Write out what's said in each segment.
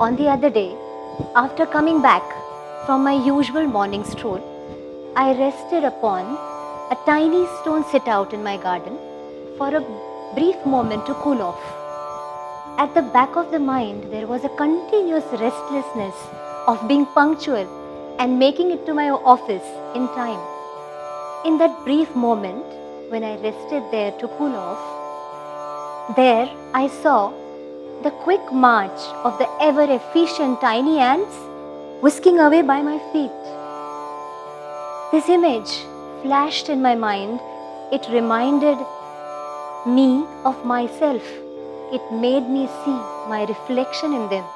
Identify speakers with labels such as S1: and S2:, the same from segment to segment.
S1: On the other day, after coming back from my usual morning stroll, I rested upon a tiny stone sit-out in my garden for a brief moment to cool off. At the back of the mind, there was a continuous restlessness of being punctual and making it to my office in time. In that brief moment, when I rested there to cool off, there I saw the quick march of the ever-efficient tiny ants whisking away by my feet. This image flashed in my mind. It reminded me of myself. It made me see my reflection in them.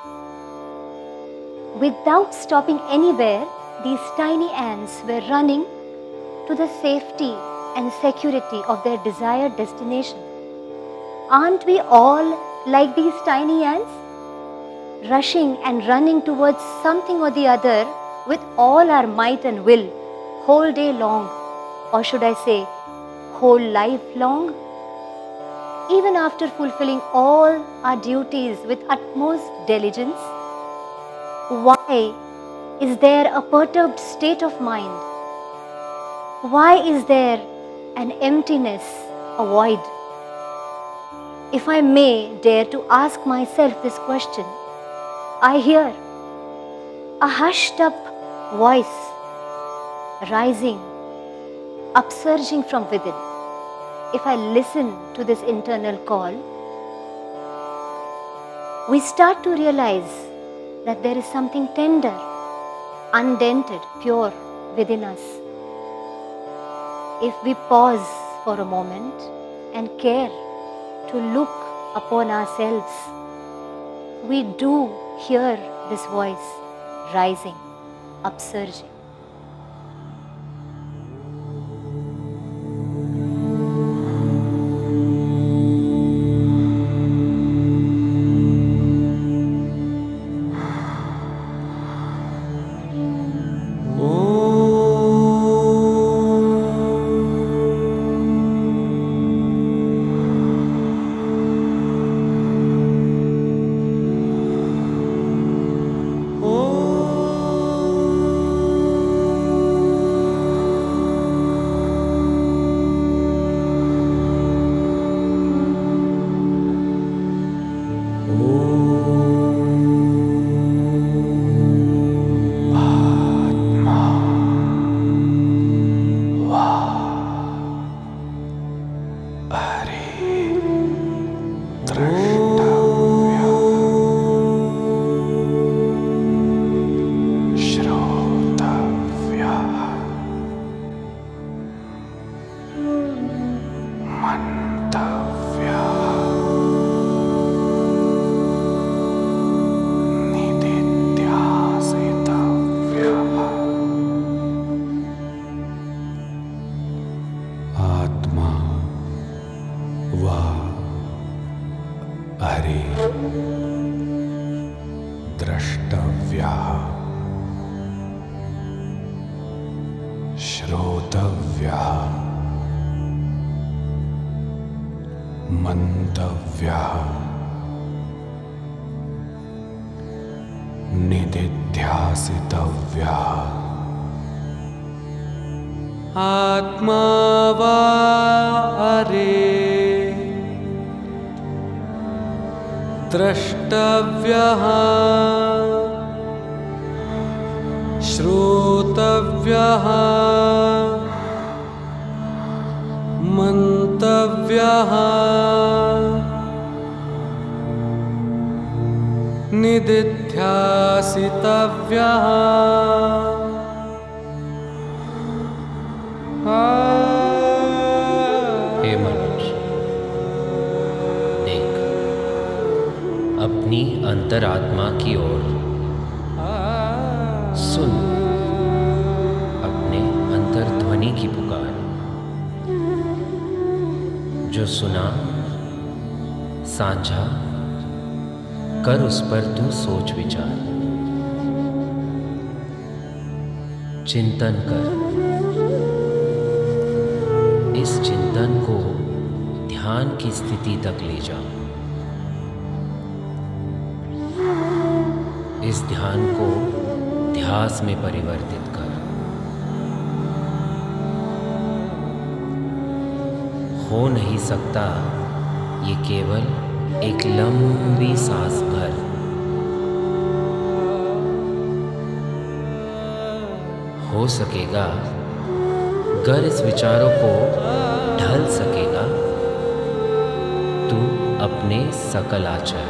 S1: Without stopping anywhere, these tiny ants were running to the safety and security of their desired destination. Aren't we all like these tiny ants, rushing and running towards something or the other with all our might and will, whole day long, or should I say, whole life long? Even after fulfilling all our duties with utmost diligence, why is there a perturbed state of mind? Why is there an emptiness, a void? If I may dare to ask myself this question, I hear a hushed up voice rising, upsurging from within. If I listen to this internal call, we start to realize that there is something tender, undented, pure within us. If we pause for a moment and care to look upon ourselves, we do hear this voice rising, upsurging.
S2: द्रष्टव्यः श्रोतव्यः मन्तव्यः निदिध्यासितव्यः आत्मा वा अरे द्रष्टव्यः श्रोतव्यः मन्तव्यः निदिध्यासितव्यः ध्यासितव्यः
S3: हे मनुष्य, देख अपनी अंतरात्मा की ओर, सुन अपने अंतर्ध्वनि की पुकार। जो सुना साझा कर, उस पर तू सोच विचार, चिंतन कर। इस चिंतन को ध्यान की स्थिति तक ले जा। इस ध्यान को ध्यास में परिवर्तित कर। हो नहीं सकता ये केवल एक लंबी सांस भर। हो सकेगा गर इस विचारों को ढल सकेगा तू अपने सकल आचर।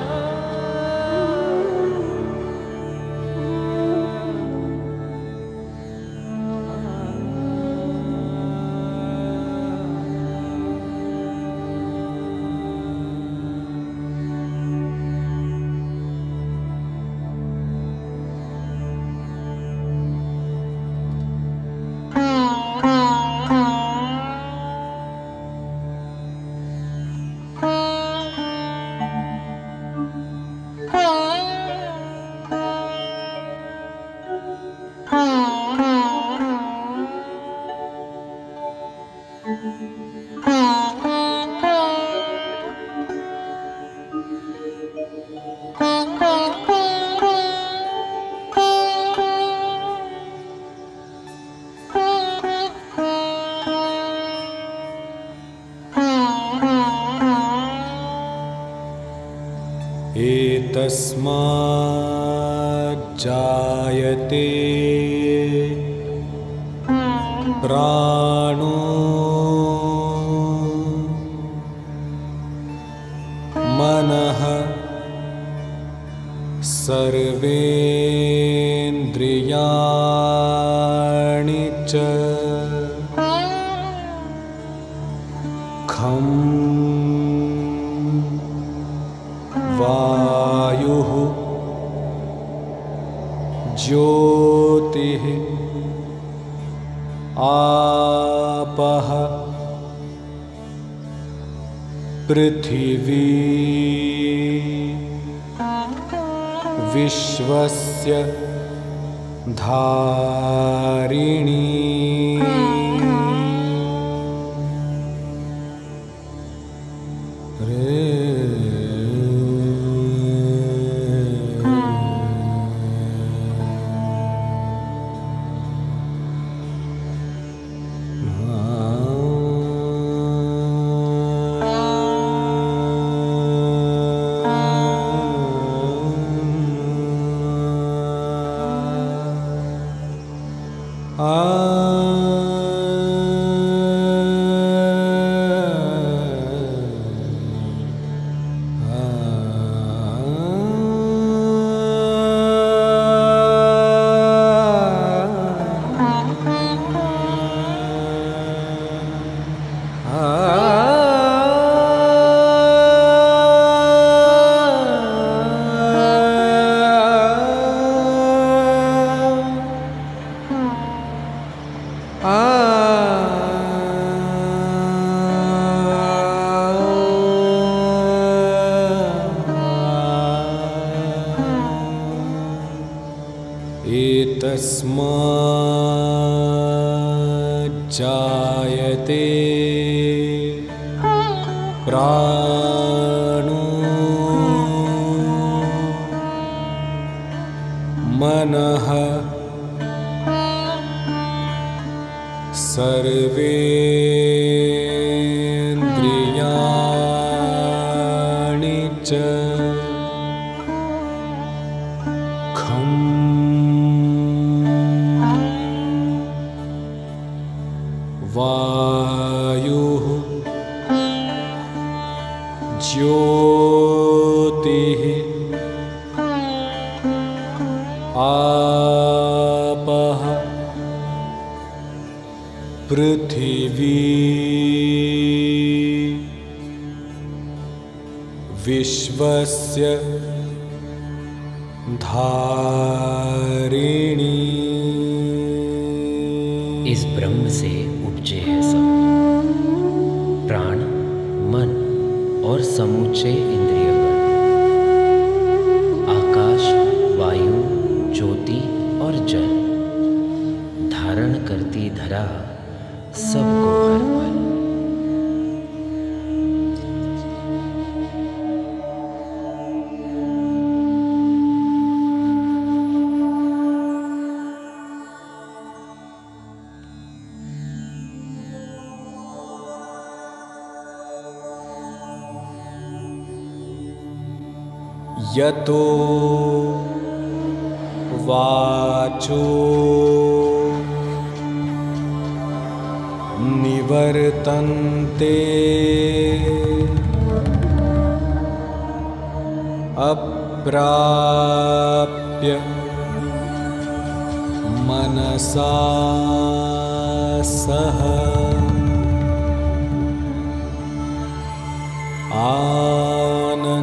S2: एतस्माज्जायते प्राणो मनः सर्वेन्द्रियाणि च खं वायुः ज्योतिः आपः पृथिवी विश्वस्य धारिणी एतस्माज्जायते प्राणो मनः सर्वेन्द्रियाणि च खं वायुः ज्योतिः पृथिवी विश्वस्य धारिणी।
S3: इस ब्रह्म से उपजे है सब प्राण, मन और समूचे इंद्रियगण, आकाश, वायु, ज्योति और जल, धारण करती धरा सबको हर पल।
S2: यतो वाचो निवर्तन्ते अप्राप्य मनसा सह आनन्दम्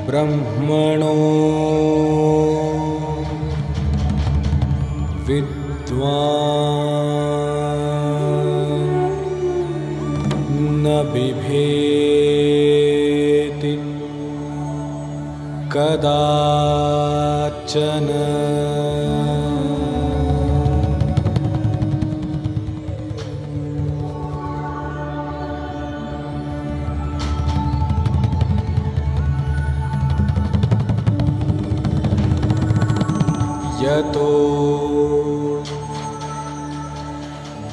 S2: ब्रह्मणो विद्वान् न बिभेति कदाचन। यतो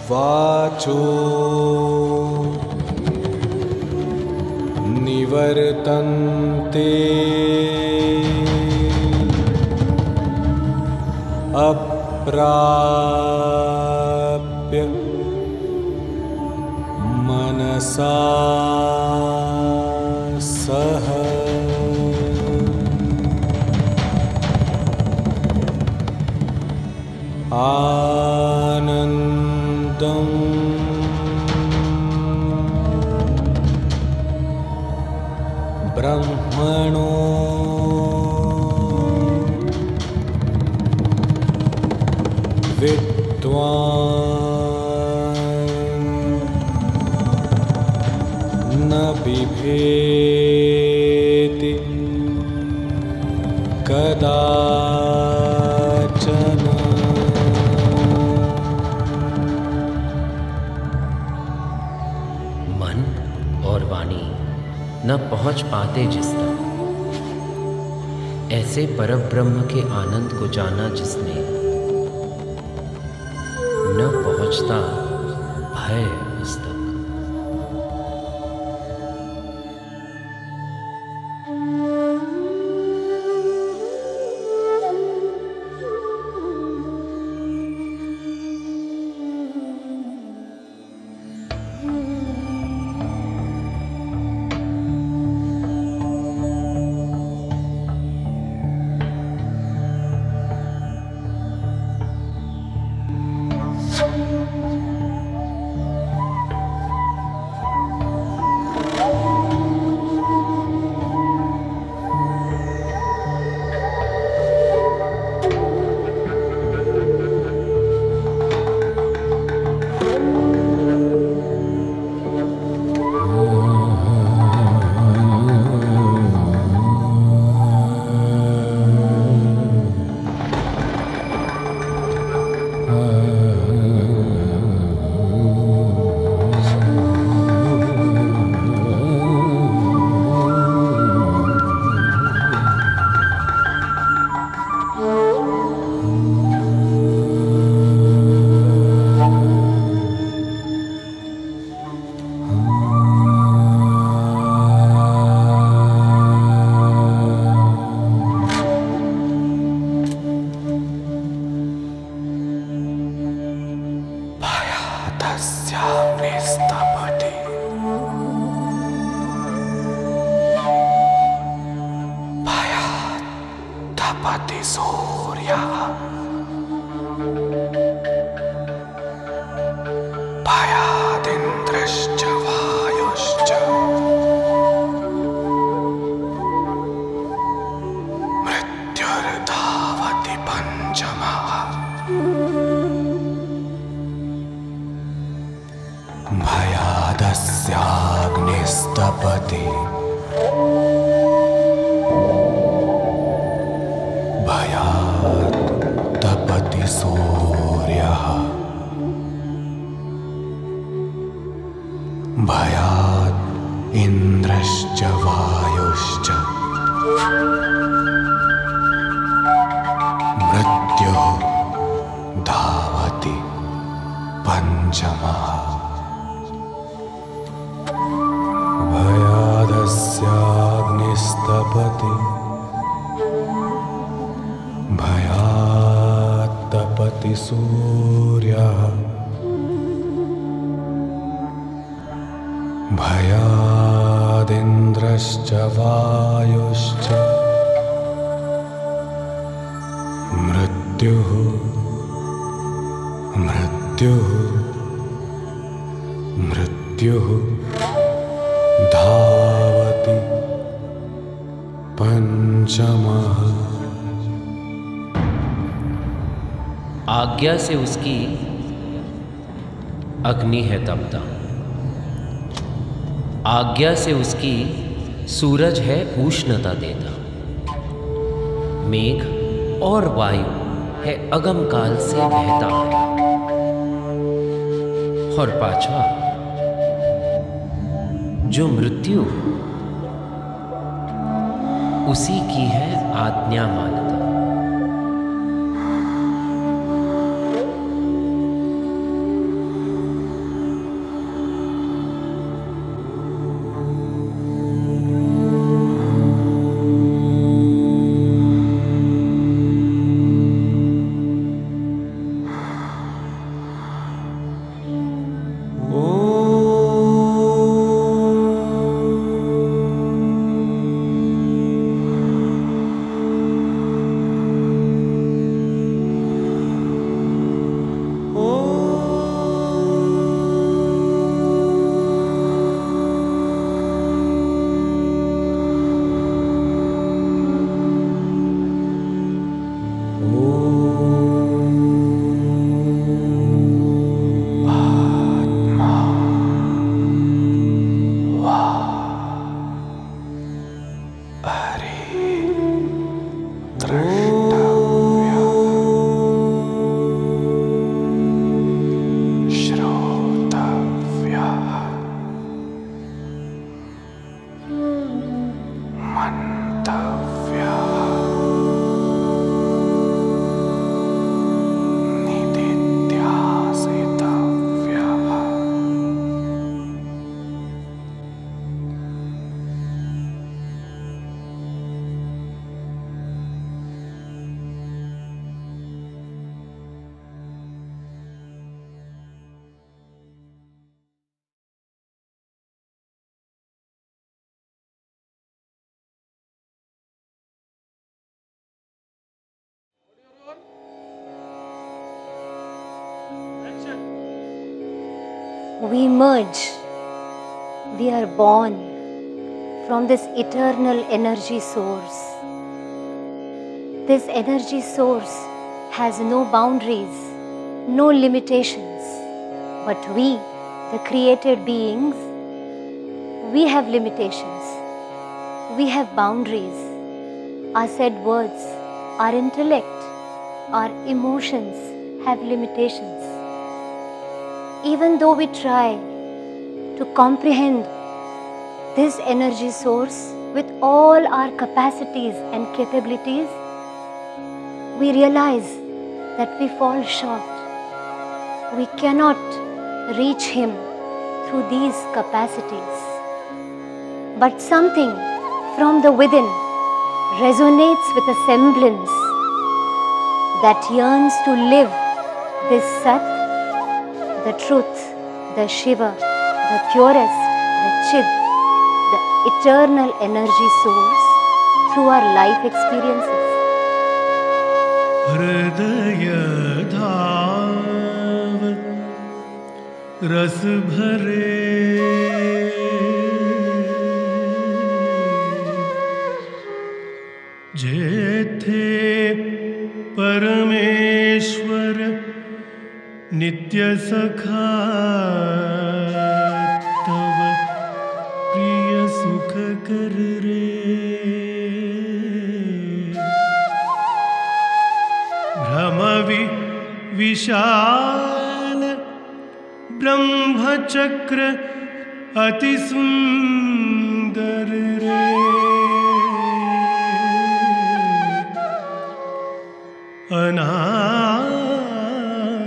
S2: वाचो निवर्तन्ते अप्राप्य मनसा सह आनन्दम् ब्रह्मणो विद्वान् न बिभेति कदाचन।
S3: मन और वाणी न पहुंच पाते जिस तक, ऐसे परब्रह्म के आनंद को जाना जिसने, न पहुंचता है उस तक।
S4: तपति सूर्यः भयादिन्द्रश्च वायुश्च मृत्युर्धावति पञ्चमः भयादस्याग्निस्तपति भयात् तपति सूर्यः भयात् इन्द्रश्च वायुश्च मृत्युः धावति पञ्चमः भयादस्याग्निस्तपति भयात् तपति सूर्यः भयादिन्द्रश्च वायुश्च मृत्युः धावति पञ्चमः।
S3: आज्ञा से उसकी अग्नि है तपता, आज्ञा से उसकी सूरज है उष्णता देता, मेघ और वायु है अगम काल से बहता है, और पांचवा जो मृत्यु उसी की है आज्ञा मानता।
S1: We merge, we are born from this eternal energy source. This energy source has no boundaries, no limitations. But we, the created beings, we have limitations. We have boundaries. Our said words, our intellect, our emotions have limitations. Even though we try to comprehend this energy source with all our capacities and capabilities, we realize that we fall short. We cannot reach Him through these capacities. But something from the within resonates with a semblance that yearns to live this Sat, the truth, the Shiva, the purest, the Chid, the eternal energy source through our life experiences.
S5: हृदय धाव रस भरे जेथे परमेश्वर नित्य सखा तव प्रिय सुख कर रे भ्रम विशाल ब्रह्मचक्र अति सुंदर रे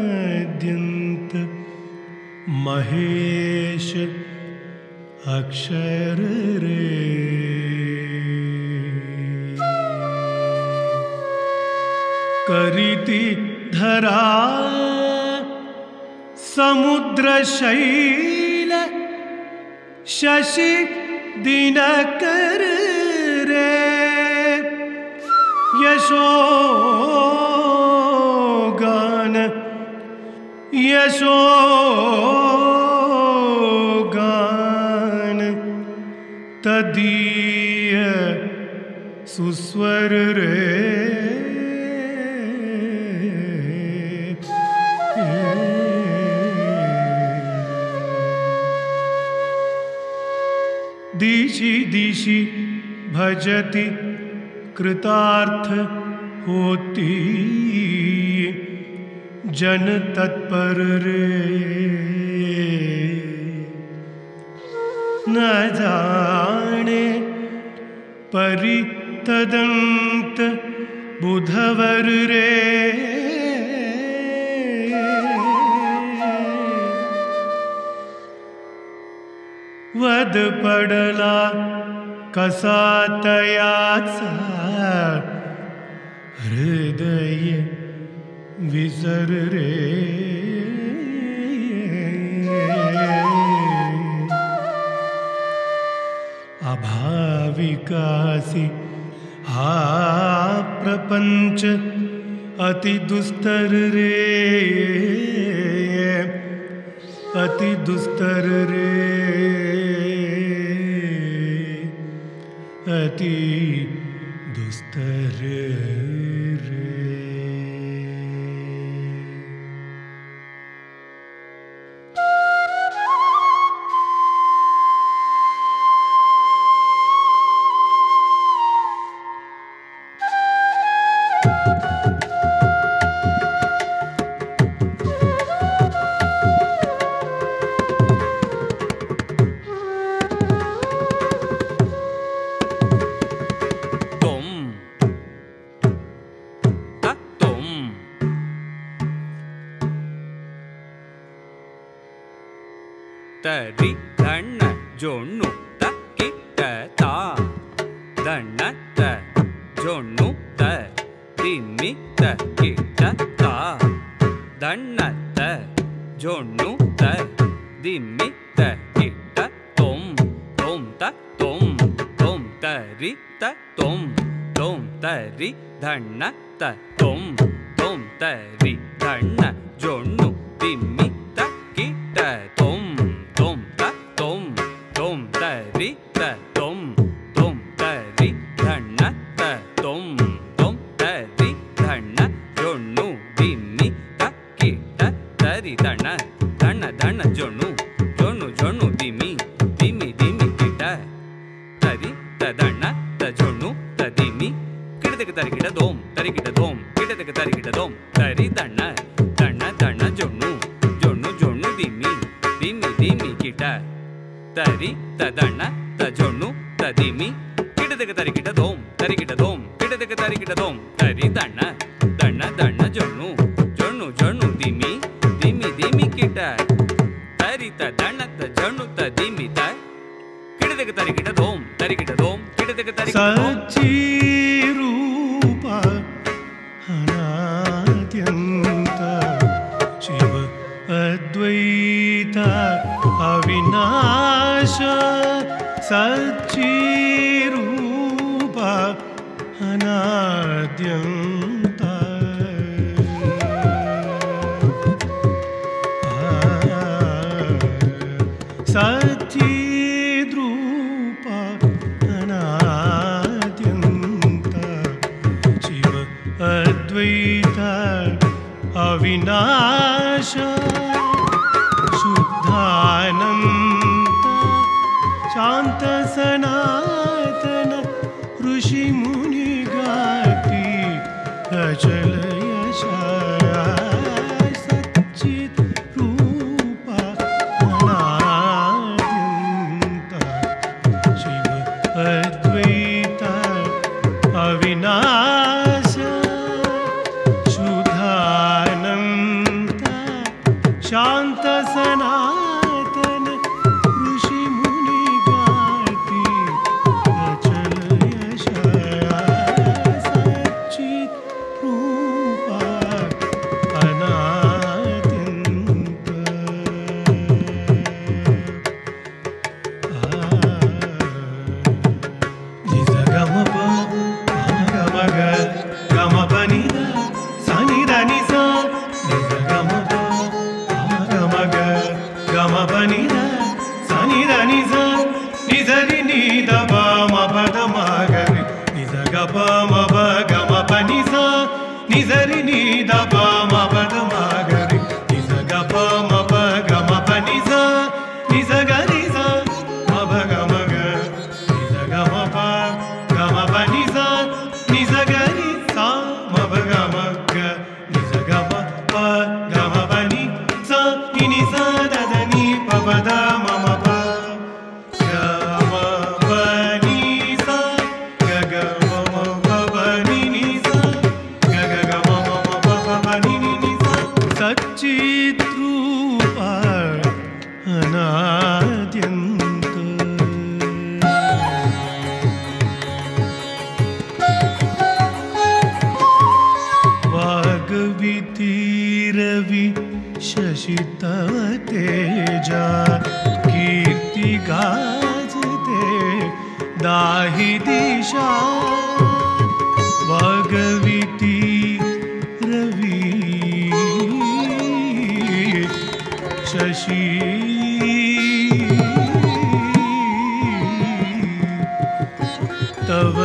S5: अनाद्यंत महेश अक्षर रे करिति धरा समुद्र शैल शशि दिनकर रे यशोगान तदीय सुस्वर रे दिशि दिशि भजति कृतार्थ होती जन तत्पर रे न जाने परितदंत बुधवर रे वद पडला कसा तयाचा हृदय विसर रे अभाविकासी हा प्रपंच अति दुस्तर रे अति दुस्तर रे अति दुस्तर रे
S6: तरी धन्न जोनु त किट ता धन्न त जोनु त दिमि त किट ता धन्न त जोनु त दिमि त किट तोम तोम त तोम तोम तरी त तोम तोम तरी धन्न त तोम तोम तरी धन्न जोनु दिमि त किट तोम तरी तदण्ण तजोनु तदिमि किडदक तरिकिट दोम तरिकिट दोम किडदक तरिकिट दोम तरी दण्ण दण्ण दण्ण जोनु जोनु जोनु दिमि दिमि दिमि किट तरी तदण्ण तजोनु तदिमि त किडदक तरिकिट दोम तरिकिट दोम किडदक तरिकिट
S5: सच्ची रूप अनाद्यंत शिव अद्वैत अविनाश सच्चिरूप अनाद्यंत अद्वैत अविनाश शुद्धानंद शांत सनातन ऋषि मुनि गाती अचल यश सच्चित रूप अनाद्यंत शिव अद्वैत अविनाश शुद्धानंद शांत सनातन ऋषि मुनि गाती अचल यश सच्चित रूप अनाद्यंत निज गम प गम ग गम प नि द सा नि द नि सा निज गम प गम ग गम प नि द सा नि द नि सा नि ध रि नि द प म प द म ग रि नि ध ग प म प ग म प नि सा नि ध रि नि द प म प द म ग रि नि ध ग प म प ग म प नि सा नि ध ग रि सा म प ग म ग नि ध ग म प ग म प नि सा नि ध ग रि सा म प ग म ग नि ध ग म प ग म प नि सा नि सा द द नि प प द म म प ग म प नि सा ग ग म म प प नि सा ग ग ग म म प प प नि सा सच्चित रूप अनाद्यंत वाग्वितीरवि शशितव तेजा कीर्ति गाजते दाहि दिशा वाग्विती रवि शशि तव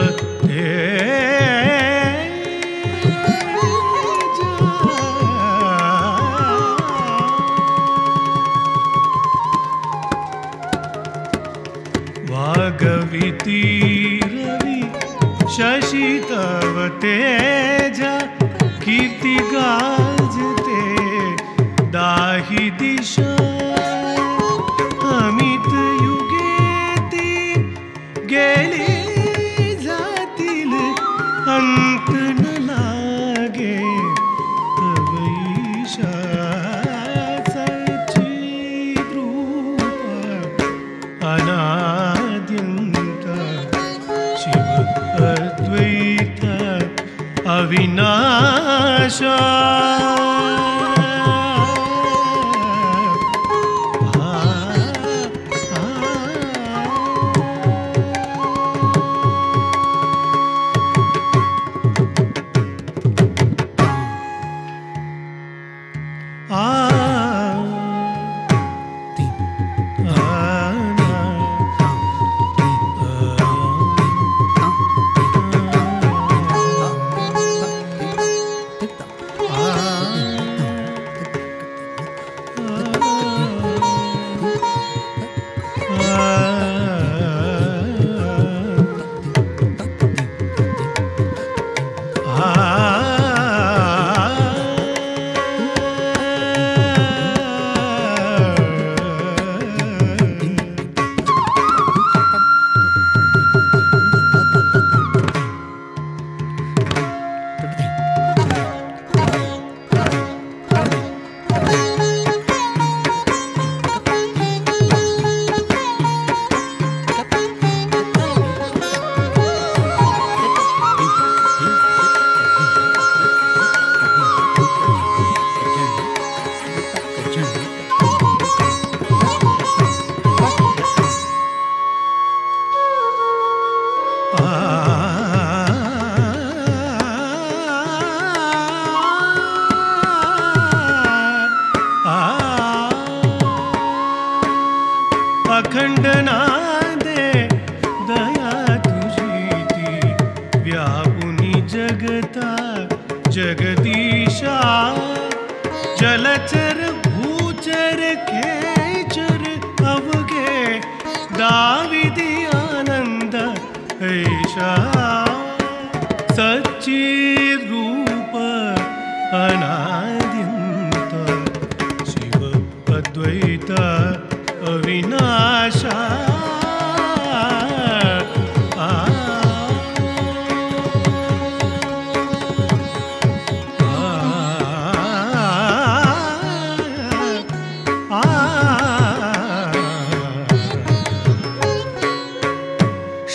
S5: वाग्विती रवि शशि तव तेजा कीर्ति गाजते दाहि दिशा अमित युगेती गेली जातील अंत न लागे तव ईशा सच्चित रूप अनाद्यंत शिव अद्वैत अविनाश आ जगदीशा जलचर भूचर खेचर अवघे दाविदी आनंद ऐशा सच्चिद्रूप अनादिंत शिव अद्वैत अविनाशा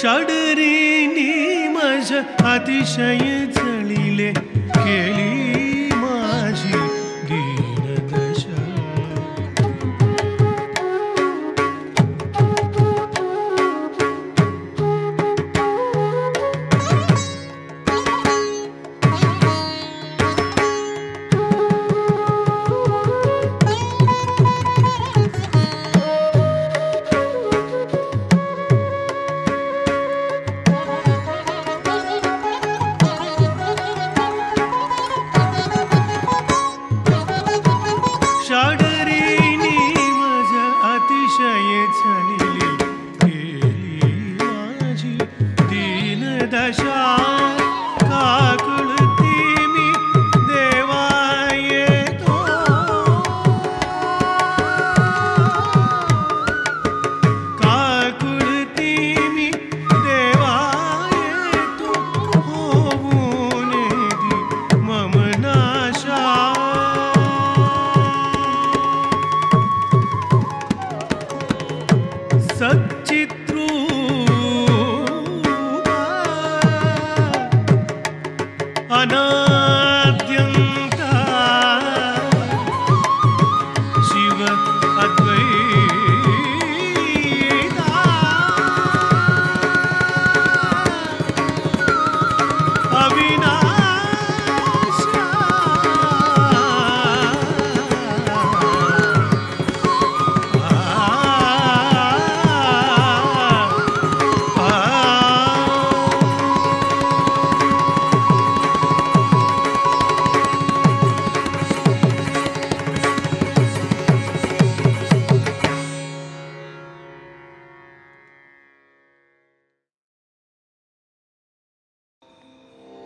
S5: षडरी निमज अतिशय जळिले केली माझी दीनदशा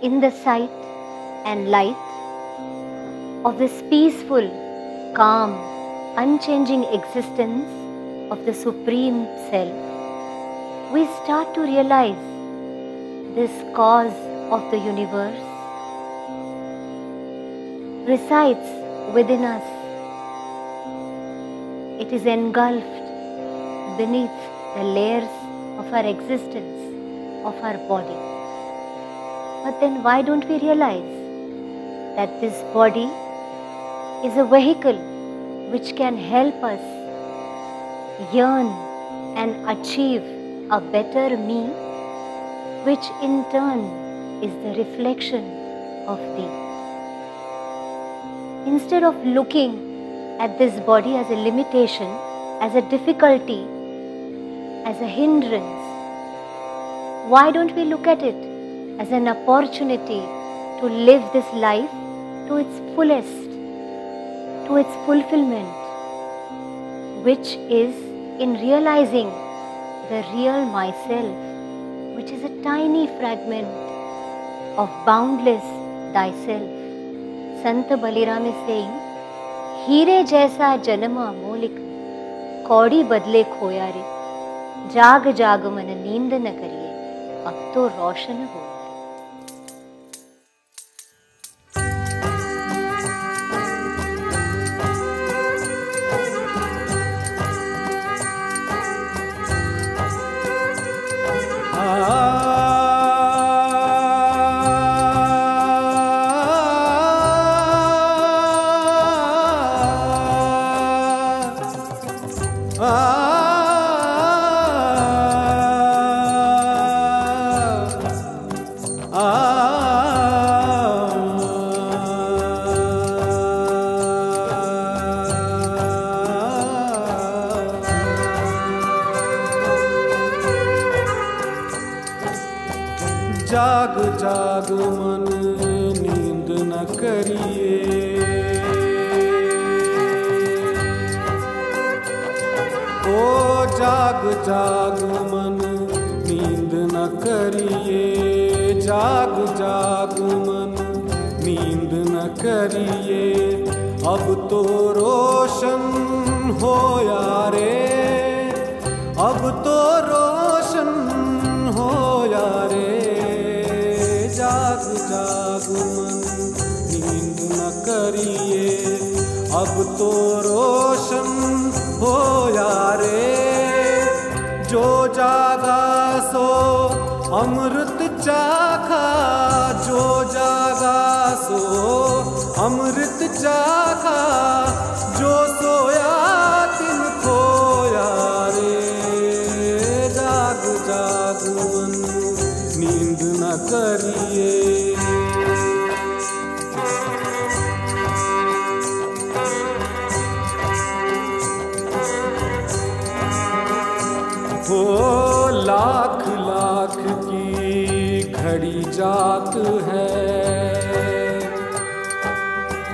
S1: In the sight and light of this peaceful, calm, unchanging existence of the Supreme Self, we start to realize this cause of the universe resides within us. It is engulfed beneath the layers of our existence, of our body. But then why don't we realize that this body is a vehicle which can help us yearn and achieve a better me, which in turn is the reflection of thee. Instead of looking at this body as a limitation, as a difficulty, as a hindrance, why don't we look at it as an opportunity to live this life to its fullest, to its fulfillment, which is in realizing the real myself, which is a tiny fragment of boundless thyself. Sant Baliram is saying, हीरे जैसा जन्मा मोलिक कौड़ी बदले खोया रे, जाग जाग मन नींद न करिए, अब तो रोशन हो।
S4: जाग जाग मन नींद न कर करिए। ओ जाग जाग मन नींद न करिए, जाग जाग मन नींद न करिए। अब तो रोशन होया रे, अब तो रोशन होया रे। जाग जाग मन नींद न करिए, अब तो रोशन होया रे। जो जागा सो अमृत चाखा, जो जागा सो अमृत चाखा। जो सोया तिन खोया रे। जाग जाग मन नींद न करिए। हो लाख लाख की घड़ी जात है,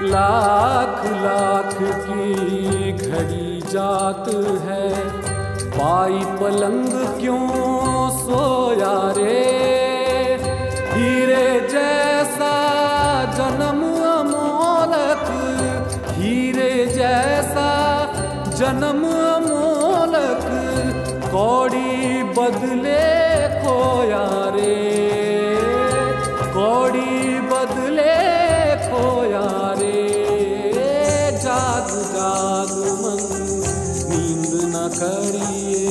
S4: लाख लाख की घड़ी जात है। पाई पलंग क्यों सोया रे, हीरे जैसा जन्म अमोलक, हीरे जैसा जन्म अमोलक। कौड़ी बदले खोया रे, कौड़ी बदले खोया रे। जाग जाग मन नींद न करिए।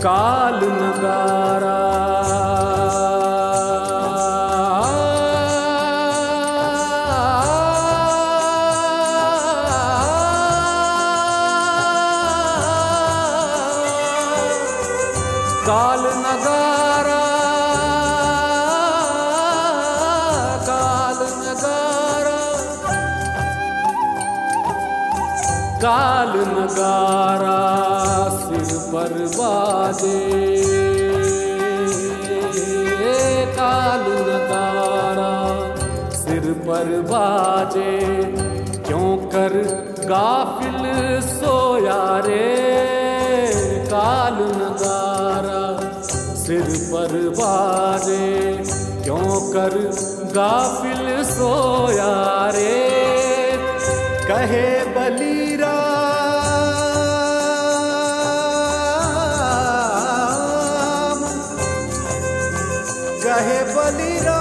S4: काल नगारा काल नगारा, काल नगारा, काल नगारा सिर पर बाजे। काल नगारा सिर पर बाजे। क्यों कर गाफिल सोया रे। काल नगारा सिर पर बाजे। क्यों कर गाफिल सोया रे। कहे बलीरा कहे बलीरा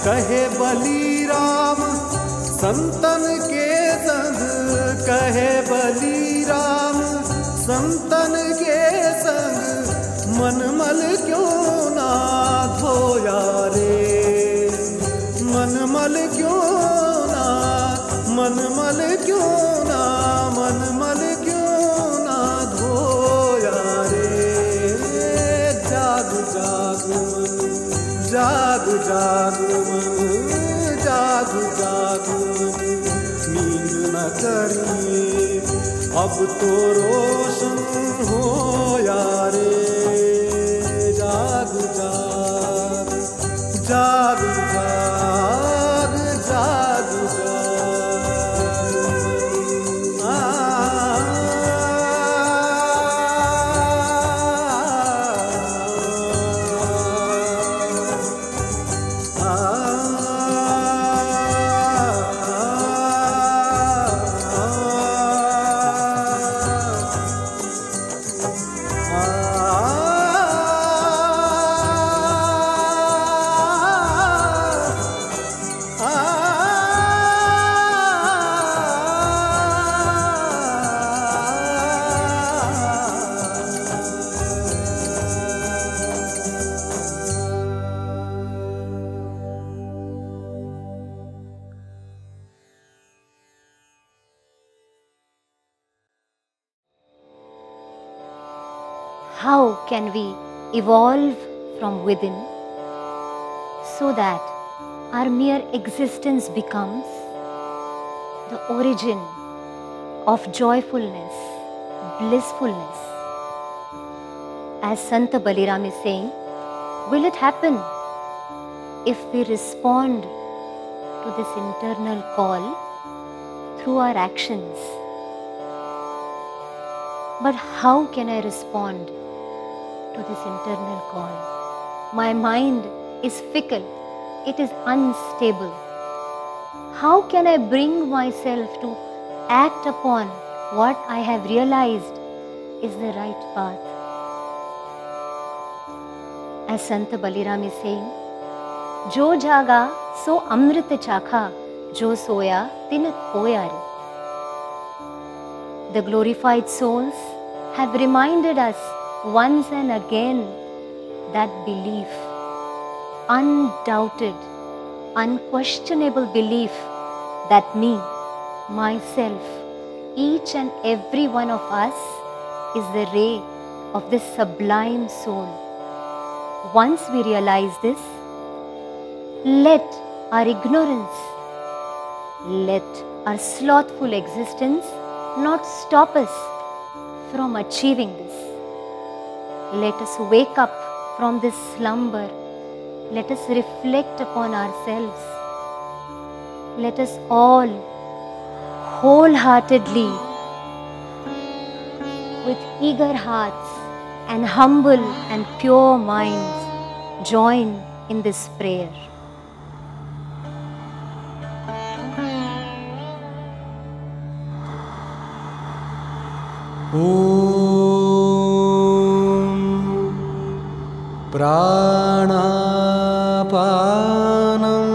S4: कहे बलीराम संतन के संग, कहे बलीराम संतन के संग। मनमल क्यों ना धोया रे, मनमल क्यों ना, मनमल क्यों ना, मनमल क्यों ना धोया रे। जाग जाग मन, जाग जाग मन, जाग जाग मन नींद न करिए। अब तो रोशन होया रे। जाग जाग, जाग जाग, जाग जाग
S1: How can we evolve from within so that our mere existence becomes the origin of joyfulness, blissfulness. As Santa Baliram is saying, will it happen if we respond to this internal call through our actions? But how can I respond to this internal call? My mind is fickle, it is unstable. How can I bring myself to act upon what I have realized is the right path? As Santa Baliram is saying, Jo jaga so amrit chakha, jo soya tin khoya re. The glorified souls have reminded us once and again that belief, undoubted, unquestionable belief that me, myself, each and every one of us is the ray of this sublime soul. Once we realize this, let our ignorance, let our slothful existence not stop us from achieving this. Let us wake up from this slumber. Let us reflect upon ourselves. Let us all wholeheartedly, with eager hearts and humble and pure minds, join in this prayer.
S2: प्राणापानं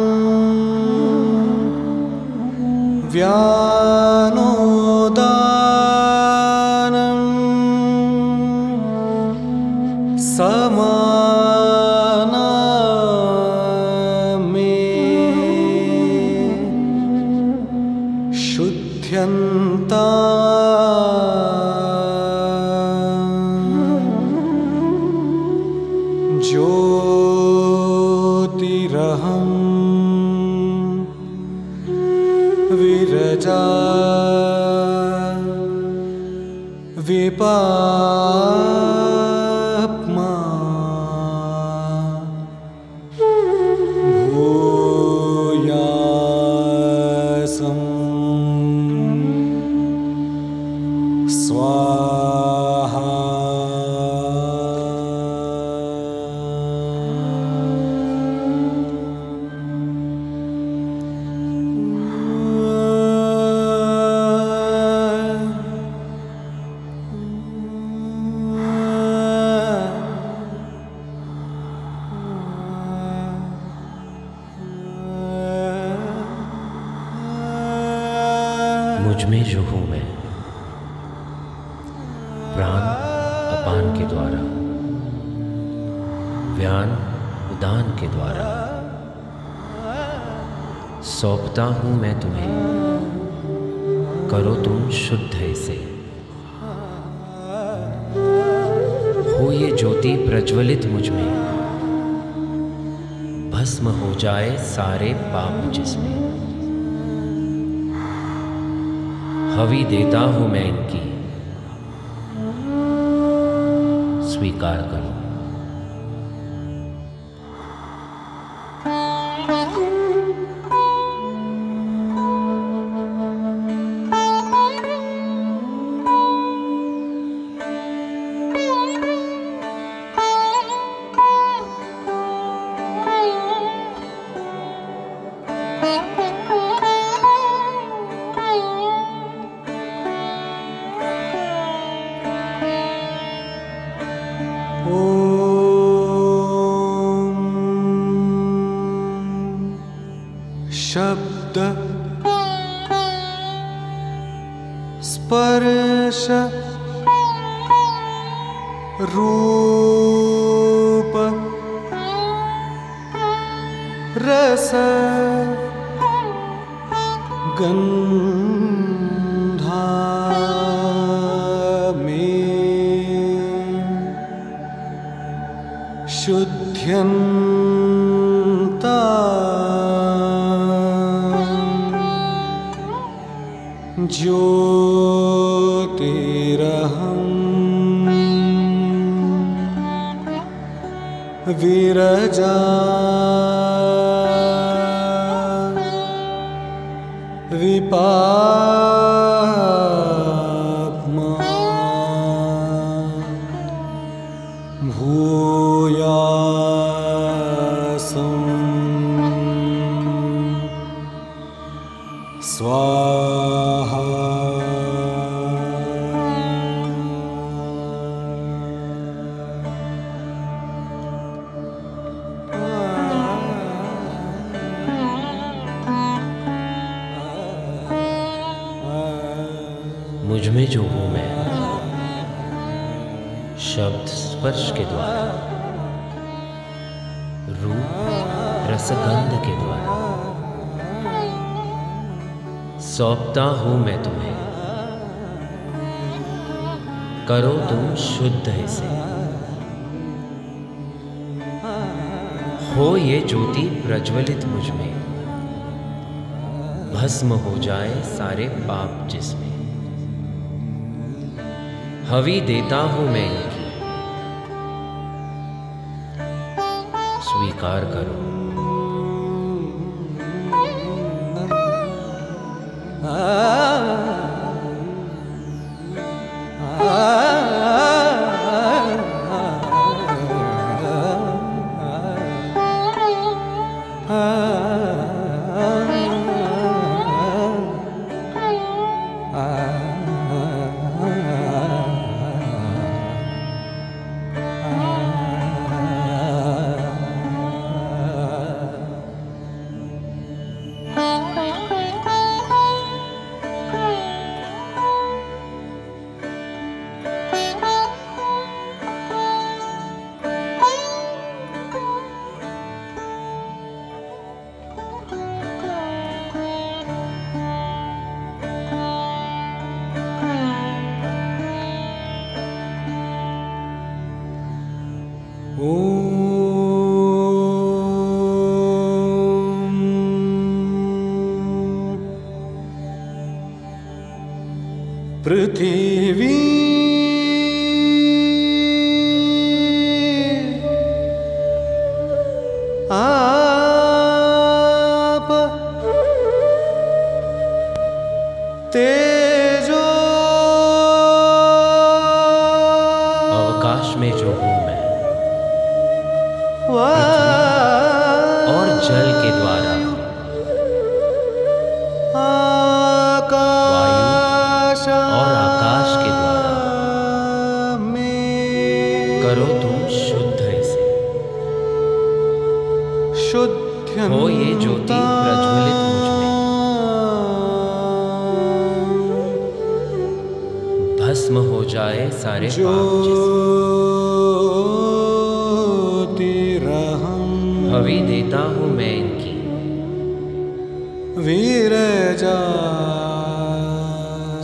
S2: व्यानोदानं समाना मे शुद्ध्यन्ता ज्योतिरहं विरजा विपाप्मा भूयासं स्वाहा।
S3: मुझ में जो हूँ मैं, प्राण अपान के द्वारा, व्यान उदान के द्वारा सौंपता हूँ मैं तुम्हें, करो तुम शुद्ध इसे। हो ये ज्योति प्रज्वलित मुझ में, भस्म हो जाए सारे पाप जिसमें। हवि देता हूँ मैं इनकी, स्वीकार करो।
S2: शब्द स्पर्श रूप रस गंधा में शुद्ध्यन्ता ज्योतिरहं विरजा विपाप्मा भूयासं स्वाहा।
S3: मुझ में जो हूँ मैं, शब्द स्पर्श के द्वारा, रूप रसगंध के द्वारा सौंपता हूँ मैं तुम्हें। करो तुम शुद्ध इसे। हो ये ज्योति प्रज्वलित मुझ में, भस्म हो जाए सारे पाप जिसमें। हवि देता हूं मैं इनकी, स्वीकार करो।
S2: पृथिवी आप तेजो,
S3: अवकाश में जो हूं मैं,
S2: वायु
S3: और जल के द्वारा, और आकाश के द्वारा करो तुम शुद्ध इसे। हो ये ज्योति प्रज्वलित मुझ में, भस्म हो जाए सारे पाप जिसमें। हवि देता हूं मैं इनकी,
S2: विरजा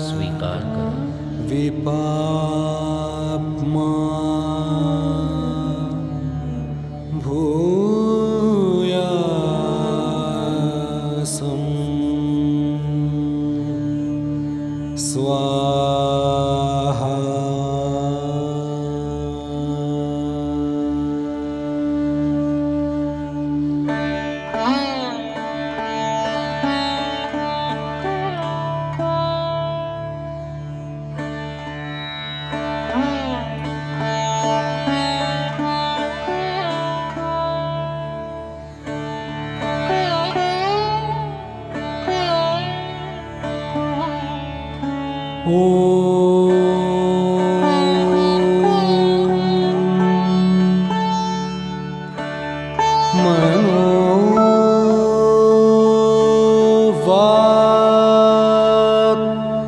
S3: स्वीकार करो।
S2: विपाप्मा भूयासं स्वाहा।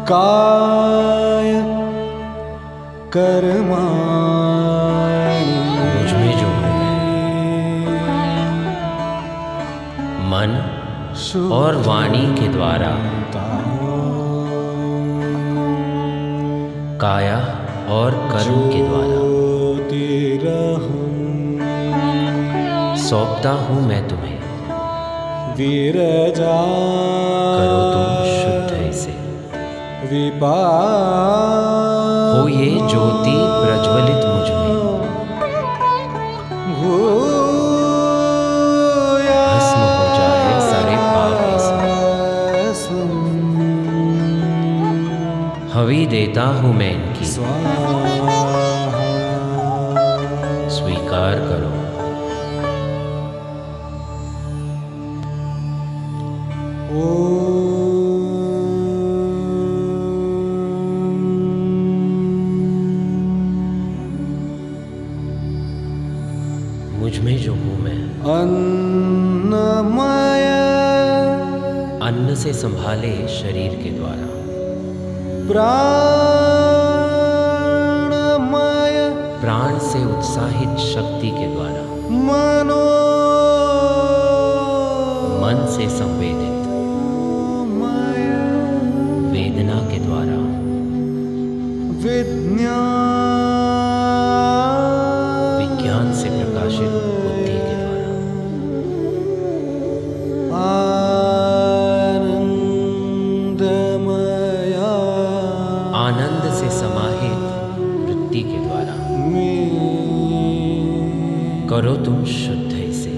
S2: काय कर्माणि,
S3: मुझ में जो हूं मैं, मन और वाणी के द्वारा, काया और कर्म के द्वारा सौंपता हूं मैं तुम्हें।
S2: विरजा
S3: करो तुम शुद्ध इसे। हो ये ज्योति प्रज्वलित मुझ में, भस्म हो जाए सारे पाप इसमें। हवि देता हूँ मैं इनकी, स्वीकार करो। मुझ में जो हूँ मैं,
S2: अन्नमय,
S3: अन्न से संभाले शरीर के द्वारा,
S2: प्राणमय,
S3: प्राण से उत्साहित शक्ति के द्वारा,
S2: मनो,
S3: मन से संवेदित वेदना के द्वारा, विज्ञान से प्रकाशित बुद्धि के द्वारा,
S2: आनंदमया,
S3: आनंद से समाहित वृत्ति के द्वारा, करो तुम शुद्ध इसे।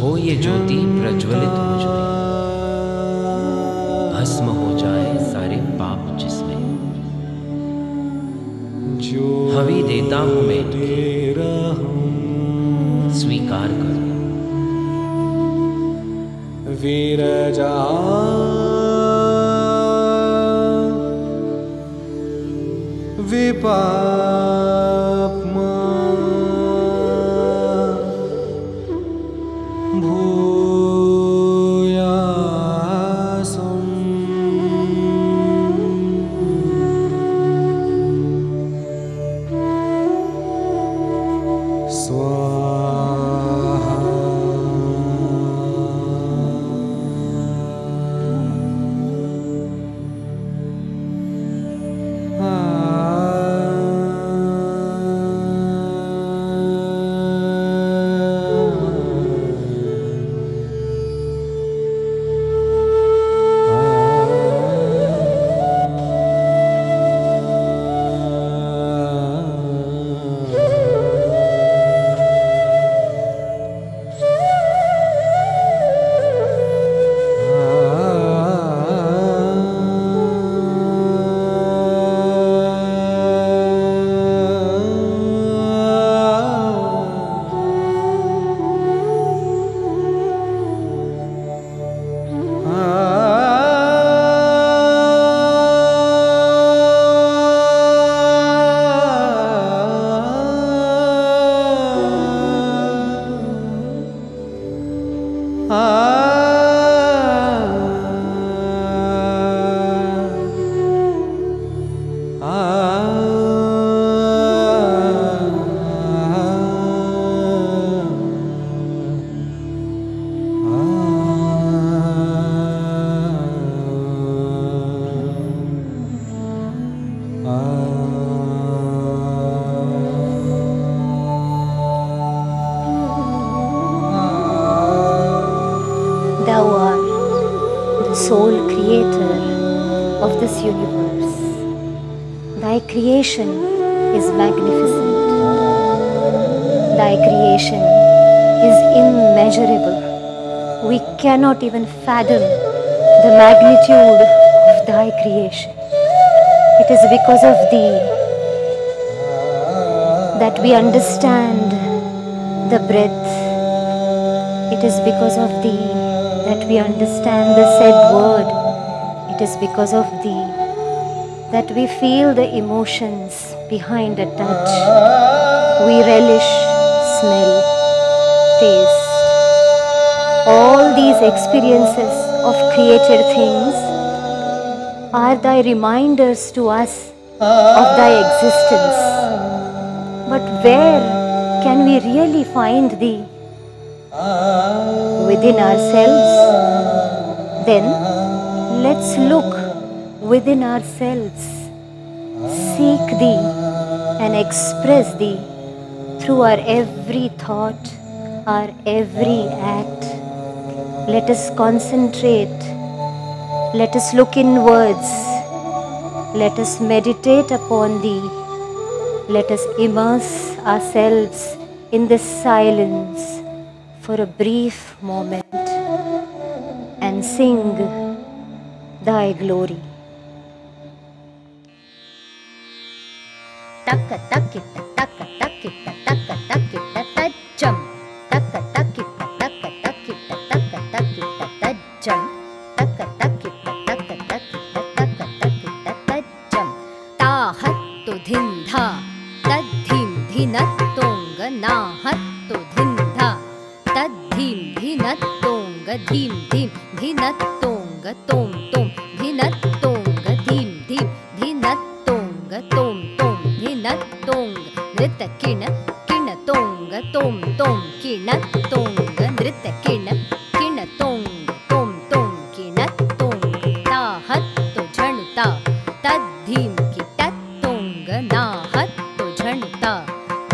S3: हो ये ज्योति प्रज्वलित मुझ में, भस्म हो जाए सारे पाप जिसमें। हवि देता हूँ मैं इनकी, स्वीकार करो।
S2: विरजा, विपाप्मा, भूयासम्, स्वाहा।
S1: Thou art the sole creator of this universe. Thy creation is magnificent. Thy creation is immeasurable. We cannot even fathom the magnitude of thy creation. It is because of thee that we understand the breath. It is because of thee that we understand the said word. It is because of thee that we feel the emotions behind a touch. We relish, smell, taste. All these experiences of created things are thy reminders to us of thy existence. But where can we really find thee? Within ourselves? Then let's look within ourselves, seek thee and express thee through our every thought, our every act. Let us concentrate Let us look inwards. Let us meditate upon Thee. Let us immerse ourselves in this silence for a brief moment and sing Thy glory. Taka takita taka takita taka takita tajam. Taka takita taka takita taka takita tajam. Taka takita taka takita taka takita tajam. Tahattu dhindha tadhim dhinattonga nahattu dhindha tadhim dhinattonga dhim dhim dhinattonga tom tom dhinattonga dhim dhim dhinattonga tom tom dhinattonga nritta kina kina tonga tom tom kina tonga nritta kina kina tonga tom tom kina tonga tahattu jhanuta tadhim kitattonga nahattu jhanuta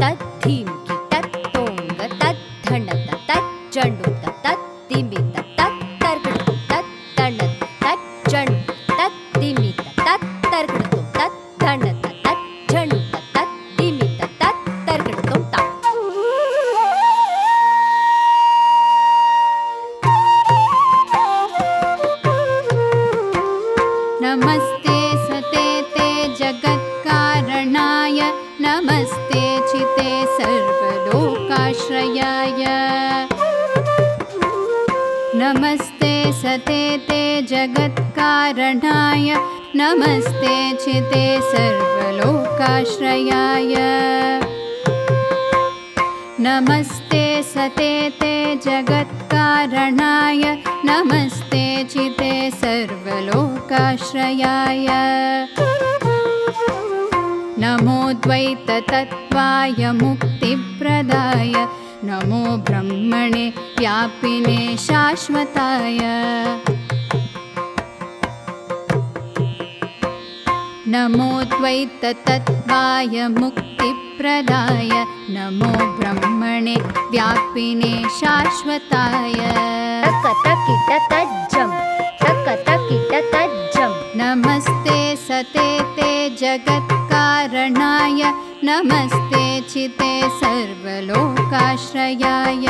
S1: tadhim kitattonga tadhanata tadjanuta taddimita tattargadu taddanat tadjanu taddimita tattargadu taddanata tadjanuta taddimita tattargadu ta.
S7: नमस्ते सते ते जगत्कारणाय नमस्ते चिते सर्वलोकाश्रयाय नमस्ते सते ते जगत्कारणाय नमस्ते चिते सर्वलोकाश्रयाय नमस्ते सते ते जगत्कारणाय नमस्ते चिते सर्वलोकाश्रयाय नमो द्वैततत्त्वाय मुक्तिप्रदाय नमो ब्रह्मणे व्यापिने शाश्वताय नमो द्वैततत्त्वाय मुक्तिप्रदाय नमो ब्रह्मणे व्यापिने शाश्वताय
S1: तकतकिटतज्जं तकतकिटतज्जं
S7: नमस्ते सते ते जगत्कारणाय नमस्ते चिते सर्वलोकाश्रयाय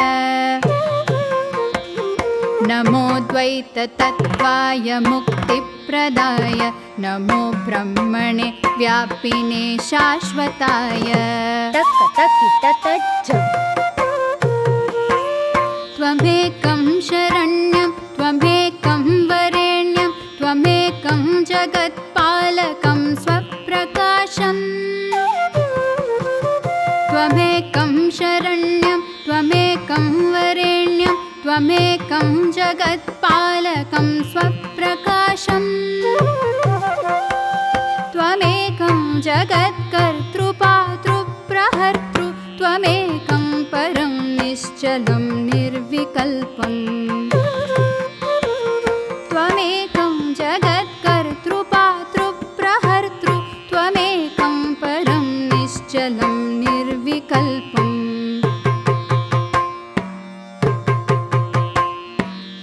S7: नमो द्वैततत्त्वाय मुक्तिप्रदाय नमो ब्रह्मणे व्यापिने शाश्वताय
S1: तकतकिटतज्जं
S7: त्वमेकं शरण्यं त्वमेकं वरेण्यं त्वमेकं जगत्पालकं स्वप्रकाशम् त्वमेकं शरण्यं त्वमेकं वरेण्यं त्वमेकं जगत्पालकं स्वप्रकाशम् त्वमेकं जगत्कर्तृपातृप्रहर्तृ त्वमेकं परं निश्चलं निर्विकल्पम् त्वमेकं जगत्कर्तृपातृप्रहर्तृ त्वमेकं परं निश्चलं निर्विकल्पम्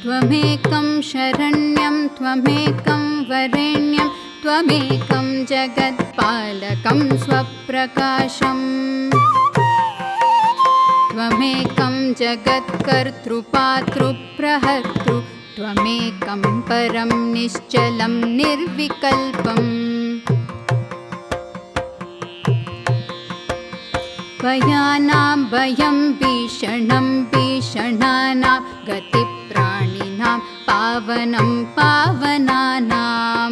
S7: त्वमेकं शरण्यं त्वमेकं वरेण्यं त्वमेकं जगत्पालकं स्वप्रकाशम् त्वमेकं जगत्कर्तृपातृप्रहर्तृ त्वमेकं परं निश्चलं निर्विकल्पम् भयानां भयं भीषणं भीषणानां गतिप्राणिनां पावनं पावनानां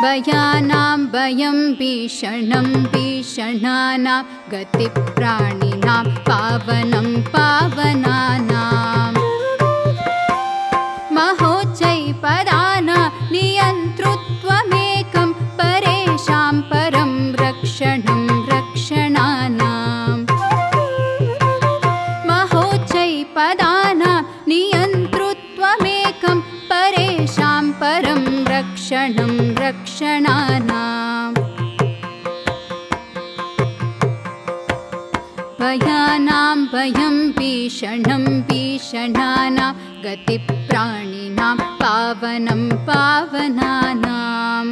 S7: भयानां भयं भीषणं भीषणानां गतिप्राणिनां पावनं पावनानां महोच्चैपदानां नियन्तृत्वमेकं परेषां परं रक्षणं रक्षणानां महोच्चैपदानां नियन्तृत्वमेकं परेषां परं रक्षणं रक्षणानां भयानां भयं भीषणं भीषणानां जगतिप्राणिनां पावनं पावनानां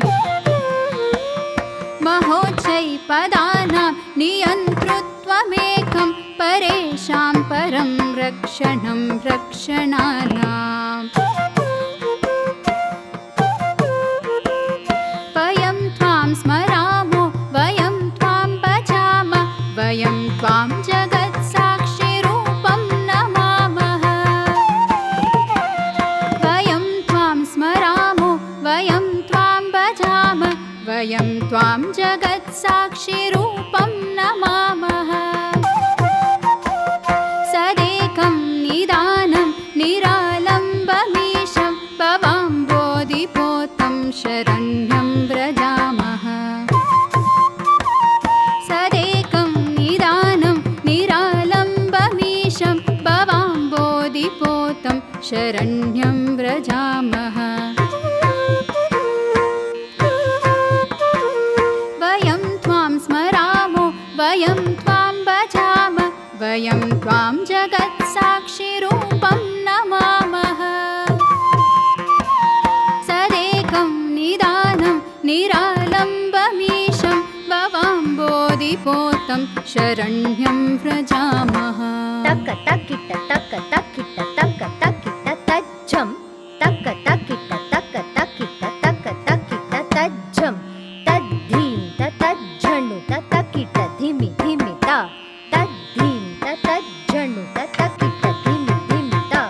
S7: महोच्चैपदानां नियन्तृत्वमेकं परेषां परं रक्षणं रक्षणानाम् वयं त्वां स्मरामो वयं त्वां भजामः वयं त्वां जगत्साक्षिरूपं नमामः वयं त्वां स्मरामो वयं त्वां भजामः वयं त्वां जगत्साक्षिरूपं नमामः सदेकं निदानं निरालम्बमीशं भवाम्बोधिपोतं शरण्यं व्रजामः सदेकं निदानं निरालम्बमीशं भवाम्बोधिपोतं शरण्यं व्रजामः वयं त्वां स्मरामो वयं त्वां भजामः वयं त्वां जगत्साक्षिरूपं नमामः सदेकं निदानं निरालम्बमीशं भवाम्बोधिपोतं शरण्यं व्रजामः
S1: तक तकिट तक तकिट तक तकिट तज्जं तक तकिट तक तकिट तक तकिट तज्जं तद्धीं तज्जनु तकिट धिमि धिमि ता तद्धीं तज्जनु तकिट धिमि धिमि ता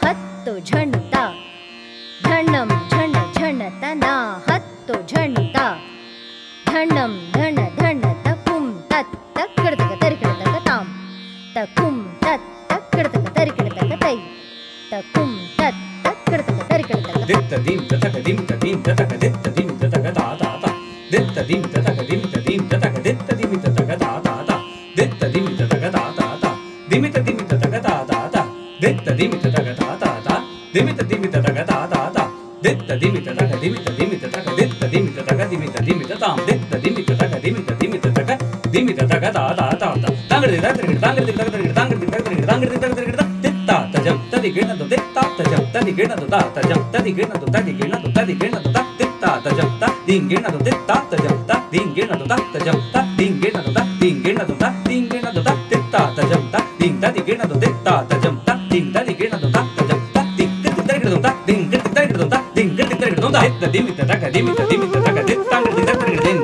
S1: हत्तो झनु ता धनं झन झन तना हत्तो झनु ता धनं धन धन तकुं तत् तक्कडतक तरिकडतक तां तकुं तत् तक्कडतक तरिकडतक तै तकुं तत् तक्कडतक तरिकडतक
S6: दित्त दिं ततक दिं तदिं ततक दित्त दिं ततक ता ता ता दित्त दिं ततक दिं तदिं ततक दित्त दिं ततक ता ता ता दित्त दिं ततक ता ता ता दिमित दिं ततक ता ता ता दित्त दिं ततक ता ता ता दिमित दिं ततक ता ता ता दित्त दिं ततक दिमित दिं ततक दित्त दिं ततक दिमित दिं तां दित्त दिं ततक दिमित दिं ततक दिमित ततक ता ता ता तांगड़ तांगड़ तांगड़ तांगड़ तांगड़ तांगड़ दित्ता तजं तदि गिणदो दित्ता तजं तदि गिणदो ता तजं तदि गिणदो तदि गिणदो तदि गिणदो ता दित्ता तजं ता दिं गिणदो दित्ता तजं ता दिं गिणदो ता तजं ता दिं गिणदो ता दिं गिणदो ता दिं गिणदो ता दित्ता तजं ता दिं तदि गिणदो दित्ता तजं ता दिं तदि गिणदो ता तजं ता दिं गिणदो ता दिं गिणदो ता दिं गिणदो ता दित्त दिमित तक दिमित दिमित तक दित्तांगड़ दित्तंगड़ दिन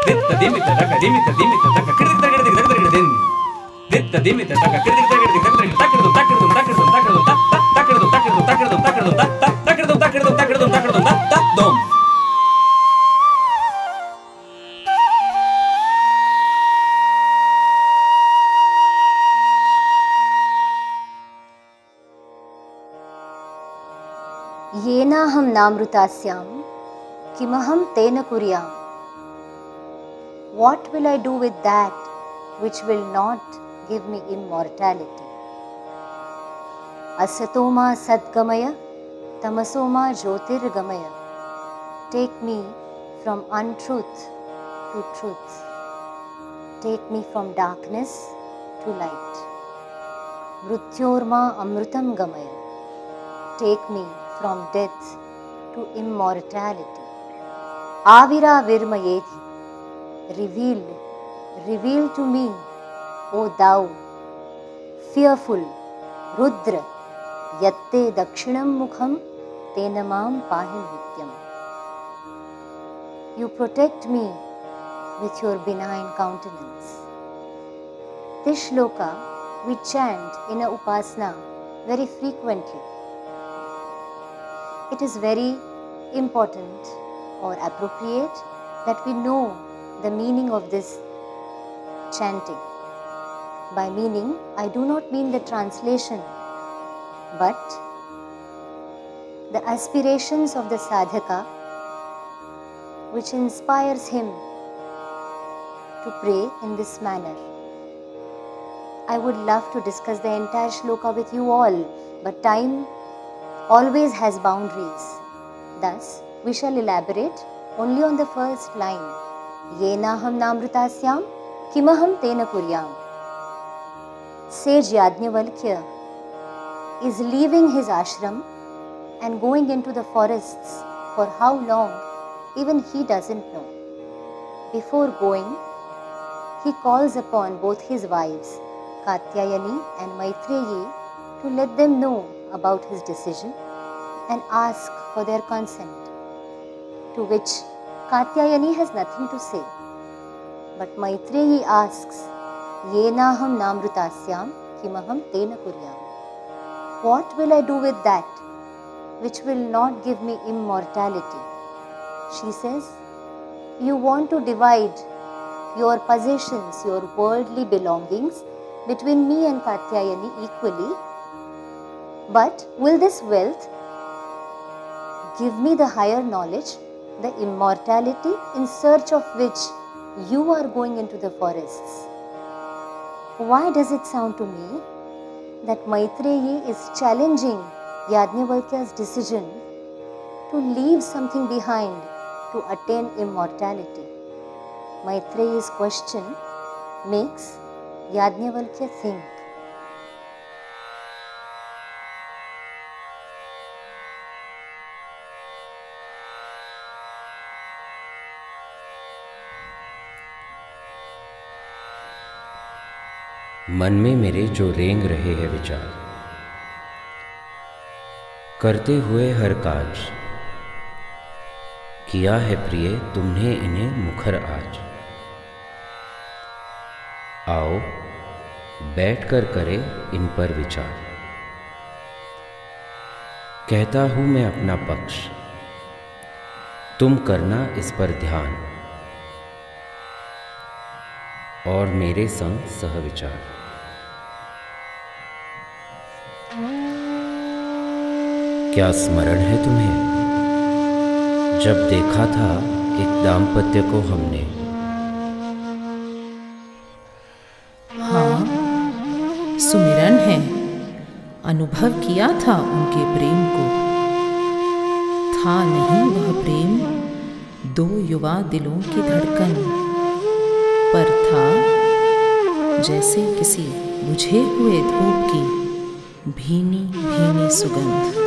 S6: दित्त दिमित तक दिमित दिमित तक किड़तंगड़ दित्तंगड़ दिन दित्त दिमित तक किड़तंगड़ दित्तंगड़ तकड़ो तकड़ो तकड़ो तकड़ो तक तकड़ो तकड़ो तकड़ो तकड़ो तक तकड़ो तकड़ो तकड़ो तकड़ो तक दोम
S1: येनाहं नामृतास्यां किमहं तेन कुर्यां What will I do with that which will not give me immortality? Asatoma sadgamaya, tamasoma jyotirgamaya. Take me from untruth to truth. Take me from darkness to light. Mrityorma amrutam gamaya. Take me from death to immortality. Avira virmayeti. Reveal to me, O thou, fearful, Rudra, yatte dakshinam mukham tenamam pahi nityam. You protect me with your benign countenance. This shloka we chant in a upasana very frequently. It is very important or appropriate that we know the meaning of this chanting. By meaning, I do not mean the translation, but the aspirations of the sadhaka which inspires him to pray in this manner. I would love to discuss the entire shloka with you all, but time always has boundaries. Thus, we shall elaborate only on the first line. Yenaham namritasyam kimaham tena kuryam. Sage Yajnavalkya is leaving his ashram and going into the forests. For how long, even he doesn't know. Before going, he calls upon both his wives, Katyayani and Maitreyi, to let them know about his decision and ask for their consent, to which Katyayani has nothing to say. But Maitreyi asks, Yenaham namrutasyam kimaham tena kuryam. What will I do with that which will not give me immortality? She says, you want to divide your possessions, your worldly belongings between me and Katyayani equally, but will this wealth give me the higher knowledge, the immortality in search of which you are going into the forests? Why does it sound to me that Maitreyi is challenging Yajnavalkya's decision to leave something behind to attain immortality? Maitreyi's question makes Yajnavalkya think.
S3: मन में मेरे जो रेंग रहे हैं विचार, करते हुए हर काज, किया है प्रिय तुमने इन्हें मुखर आज। आओ बैठकर करे इन पर विचार, कहता हूं मैं अपना पक्ष, तुम करना इस पर ध्यान और मेरे संग सहविचार। क्या स्मरण है तुम्हें जब देखा था एक दाम्पत्य को हमने?
S8: हाँ, सुमिरन है। अनुभव किया था उनके प्रेम को। था नहीं वह प्रेम दो युवा दिलों की धड़कन, पर था जैसे किसी बुझे हुए धूप की भीनी भीनी सुगंध।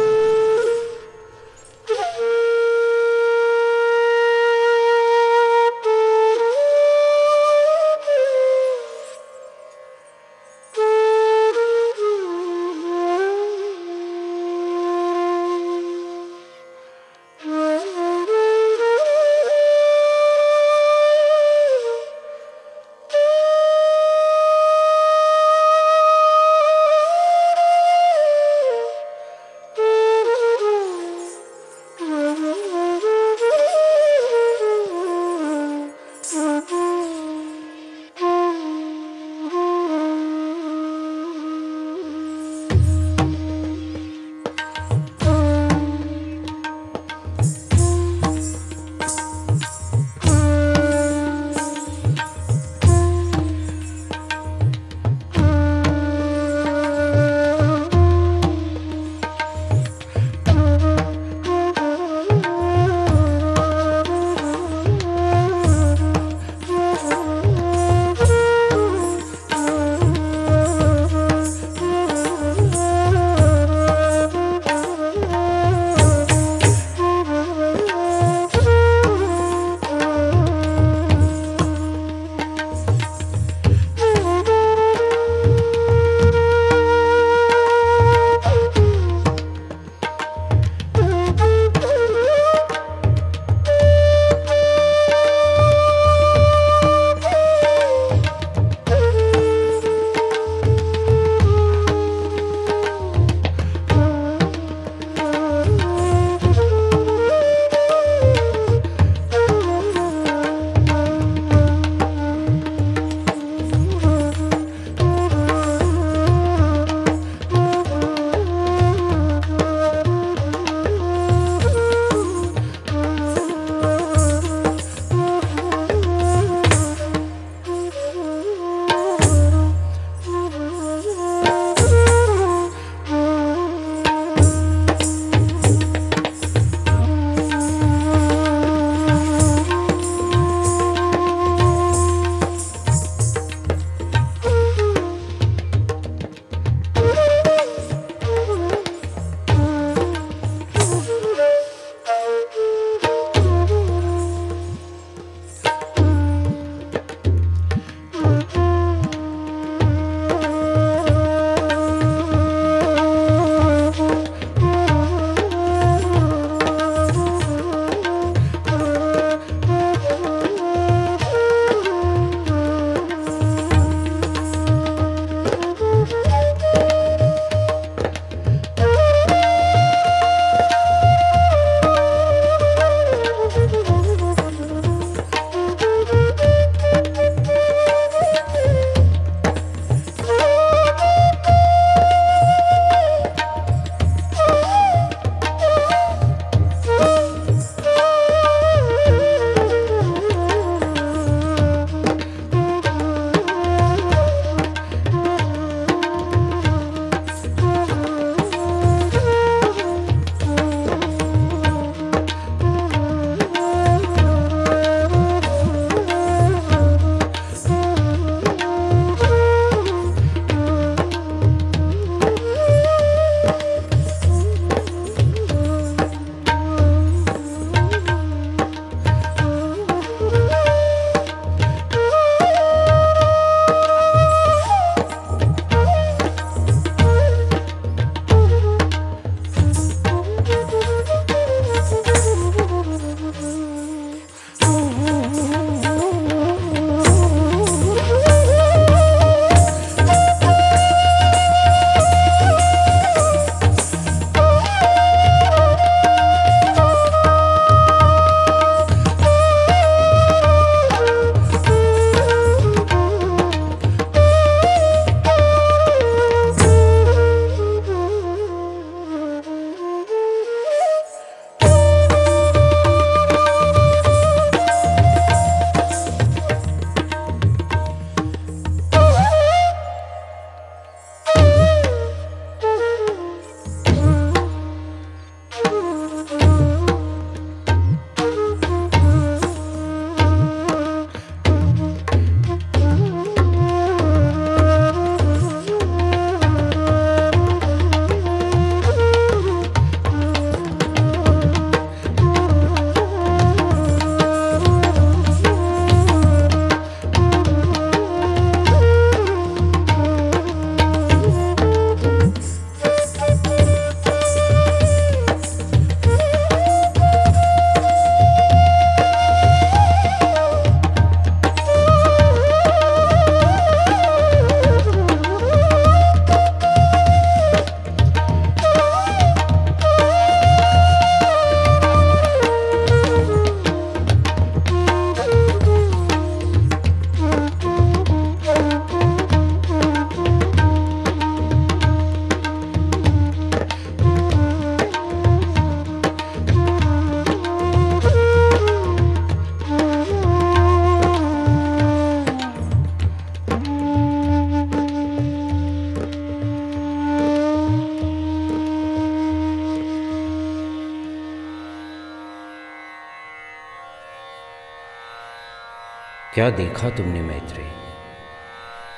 S3: क्या देखा तुमने मैत्रेय?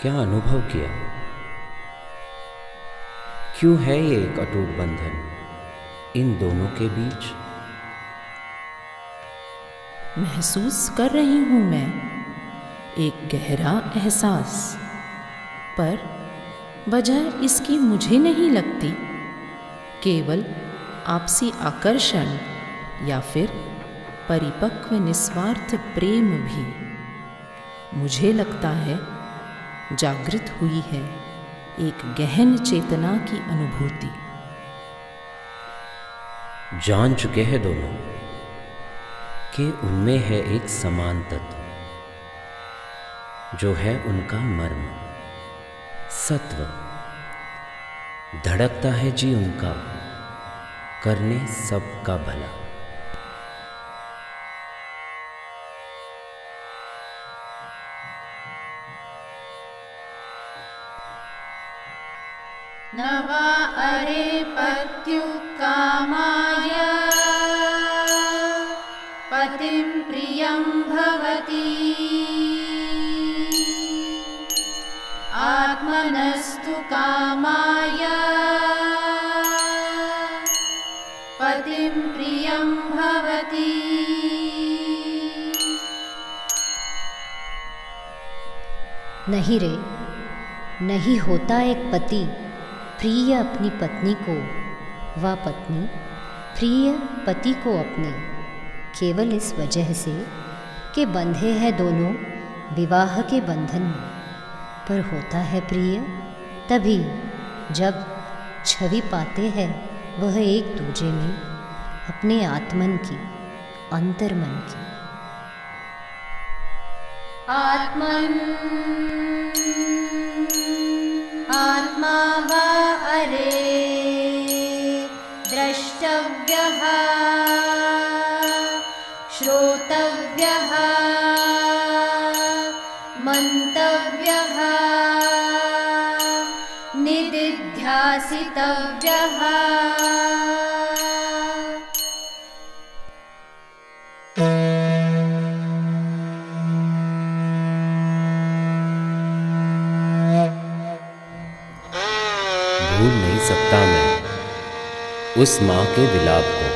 S3: क्या अनुभव किया? क्यों है ये एक अटूट बंधन इन दोनों के बीच?
S8: महसूस कर रही हूं मैं एक गहरा एहसास, पर वजह इसकी मुझे नहीं लगती। केवल आपसी आकर्षण या फिर परिपक्व निस्वार्थ प्रेम भी। मुझे लगता है जागृत हुई है एक गहन चेतना की अनुभूति।
S3: जान चुके हैं दोनों कि उनमें है एक समान तत्व, जो है उनका मर्म, सत्व। धड़कता है जी उनका करने सबका भला।
S7: न वा अरे पत्युः कामाय पतिं प्रियं भवति, आत्मनस्तु कामाय पतिं प्रियं भवति।
S1: नहीं रे, नहीं होता एक पति प्रिय अपनी पत्नी को, व पत्नी प्रिय पति को अपने, केवल इस वजह से कि बंधे हैं दोनों विवाह के बंधन में। पर होता है प्रिय तभी जब छवि पाते हैं वह एक दूजे में अपने आत्मन की, अंतर्मन की।
S7: आत्मन आत्मा वा अरे द्रष्टव्यः श्रोतव्यः मन्तव्यः निदिध्यासितव्यः।
S3: भूल नहीं सकता मैं उस माँ के विलाप को।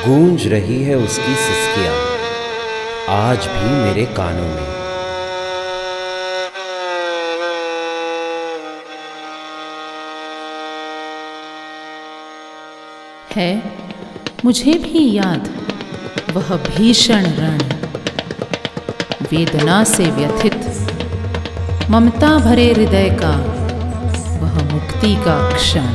S3: गूंज रही है उसकी सिसकियाँ आज भी मेरे कानों में।
S8: है मुझे भी याद वह भीषण रण, वेदना से व्यथित ममता भरे हृदय का वह मुक्ति का क्षण।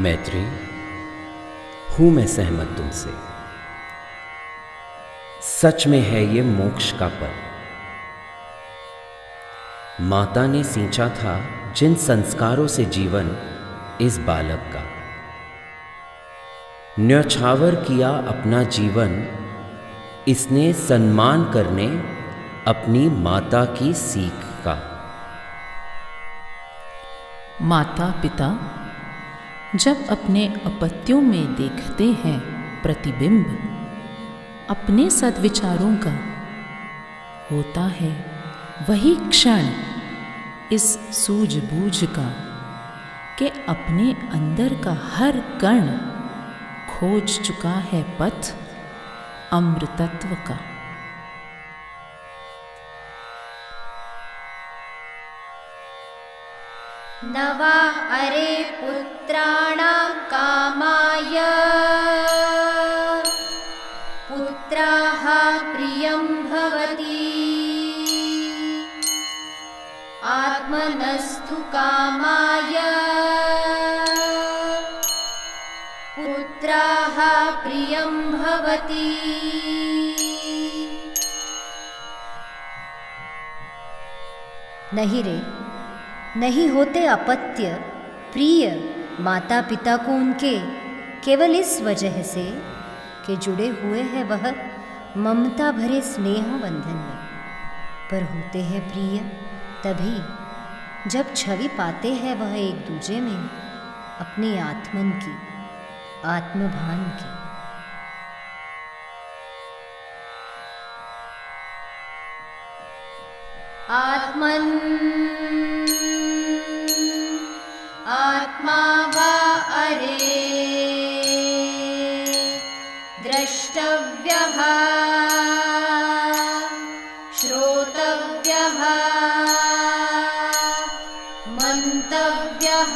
S3: मैत्री, हूं मैं सहमत तुमसे। सच में है ये मोक्ष का पल। माता ने सींचा था जिन संस्कारों से जीवन इस बालक का, न्यौछावर किया अपना जीवन इसने सम्मान करने अपनी माता की सीख का।
S8: माता पिता जब अपने अपत्यों में देखते हैं प्रतिबिंब अपने सद्विचारों का, होता है वही क्षण इस सूझबूझ का कि अपने अंदर का हर कण खोज चुका है पथ अमृतत्व का।
S7: नवा अरे पुत्राणां कामाय पुत्राः प्रियं भवति आत्मनस्तु कामाय पुत्राः प्रियं भवति।
S1: नहीं रे, नहीं होते अपत्य प्रिय माता पिता को उनके, केवल इस वजह से कि जुड़े हुए हैं वह ममता भरे स्नेह बंधन में। पर होते हैं प्रिय तभी जब छवि पाते हैं वह एक दूजे में अपनी आत्मन की, आत्मभान की।
S7: आत्मन् आत्मा वा अरे द्रष्टव्यः श्रोतव्यः मन्तव्यः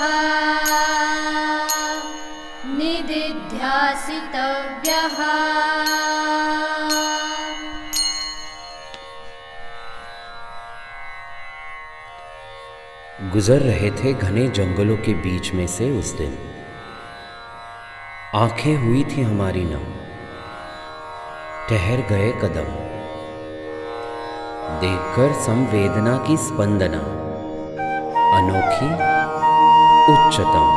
S7: निदिध्यासितव्यः।
S3: गुजर रहे थे घने जंगलों के बीच में से उस दिन, आंखें हुई थी हमारी नम, ठहर गए कदम, देखकर संवेदना की स्पंदना अनोखी उच्चतम।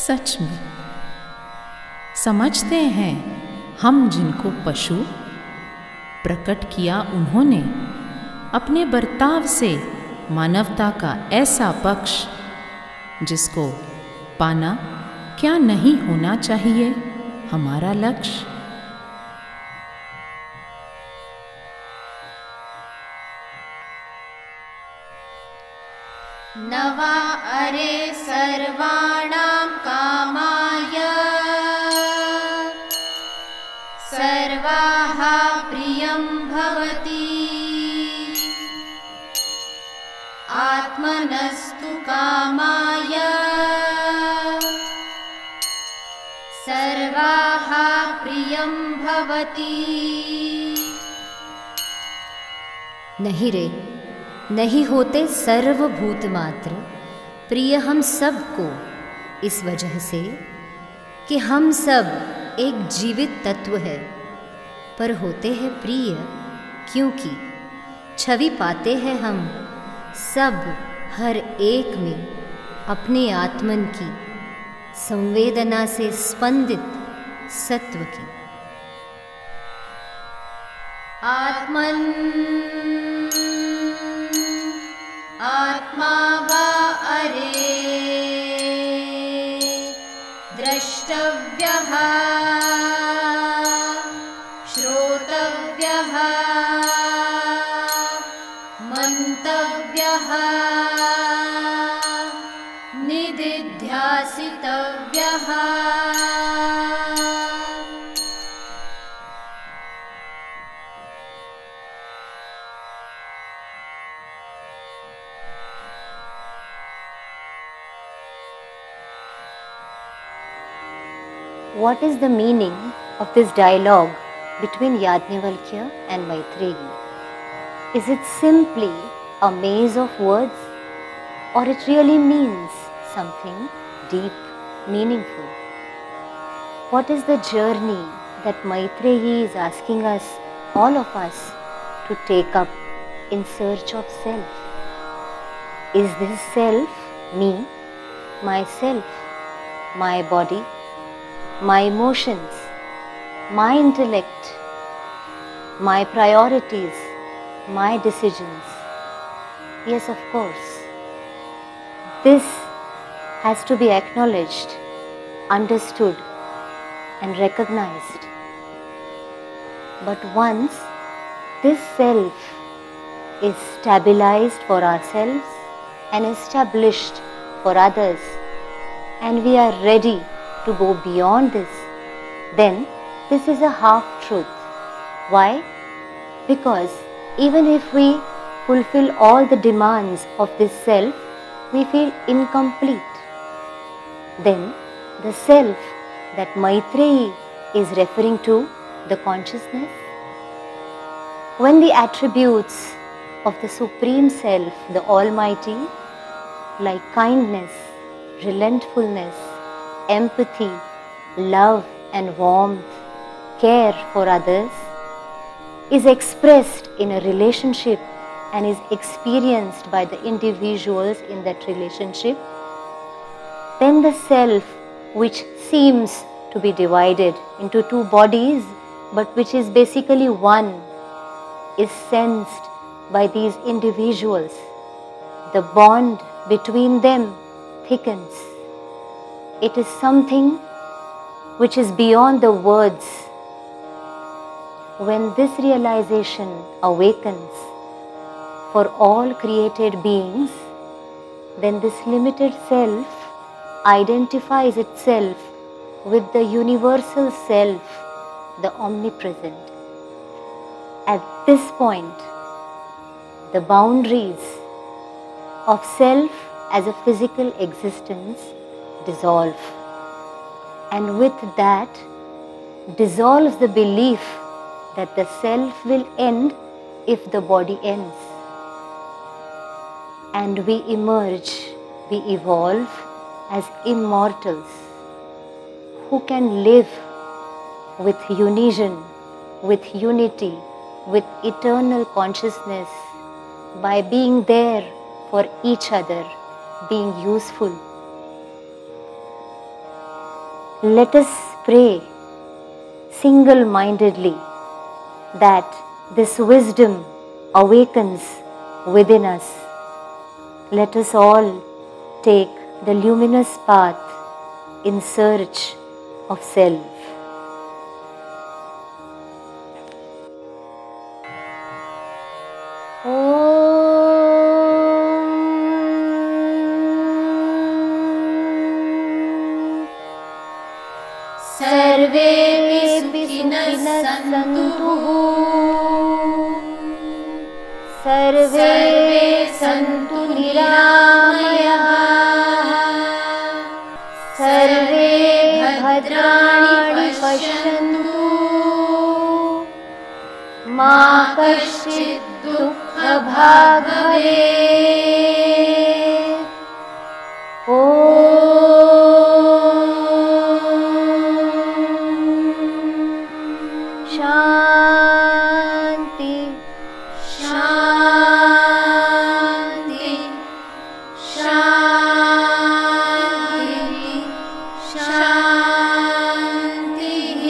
S8: सच में समझते हैं हम जिनको पशु प्रकट किया उन्होंने अपने बर्ताव से मानवता का ऐसा पक्ष जिसको पाना क्या नहीं होना चाहिए हमारा लक्ष्य।
S7: नवा अरे सर्वाणां कामाय सर्वाः प्रियं भवति आत्मनस्तु कामाय सर्वाः प्रियं भवति।
S1: नहीं रे, नहीं होते सर्वभूत मात्र प्रिय हम सबको, इस वजह से कि हम सब एक जीवित तत्व है, पर होते हैं प्रिय क्योंकि छवि पाते हैं हम सब हर एक में अपने आत्मन की संवेदना से स्पंदित सत्व की।
S7: आत्मन आत्मा वा अरे द्रष्टव्यः श्रोतव्यः मन्तव्यः ध्यासितव्यः।
S1: What is the meaning of this dialogue between Yajnavalkya and Maitreyi? Is it simply a maze of words, or it really means something deep, meaningful? What is the journey that Maitreyi is asking us, all of us, to take up in search of self? Is this self me, myself, my body, my emotions, my intellect, my priorities, my decisions? Yes, of course. This has to be acknowledged, understood, and recognized. But once this self is stabilized for ourselves and established for others, and we are ready to go beyond this, then this is a half-truth. Why? Because even if we fulfill all the demands of this self, we feel incomplete. Then the self that Maitreyi is referring to, the consciousness, when the attributes of the Supreme Self, the Almighty, like kindness, relentfulness, empathy, love and warmth, care for others, is expressed in a relationship and is experienced by the individuals in that relationship, then the self, which seems to be divided into two bodies but which is basically one, is sensed by these individuals. The bond between them thickens. It is something which is beyond the words. When this realization awakens for all created beings, then this limited self identifies itself with the universal self, the omnipresent. At this point, the boundaries of self as a physical existence dissolve, and with that dissolves the belief that the self will end if the body ends, and we emerge, we evolve as immortals who can live with union, with unity, with eternal consciousness, by being there for each other, being useful. Let us pray single-mindedly that this wisdom awakens within us. Let us all take the luminous path in search of self.
S7: सर्वेऽपि सुखिनः सन्तु
S1: सर्वे सन्तु निरामयाः सर्वे भद्राणि पश्यन्तु मा कश्चित् दुःखभाग् भवेत्। शान्ति शान्ति शान्ति शान्तिः।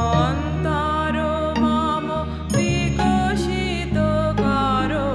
S8: आंतारो मामो विकसितो कारो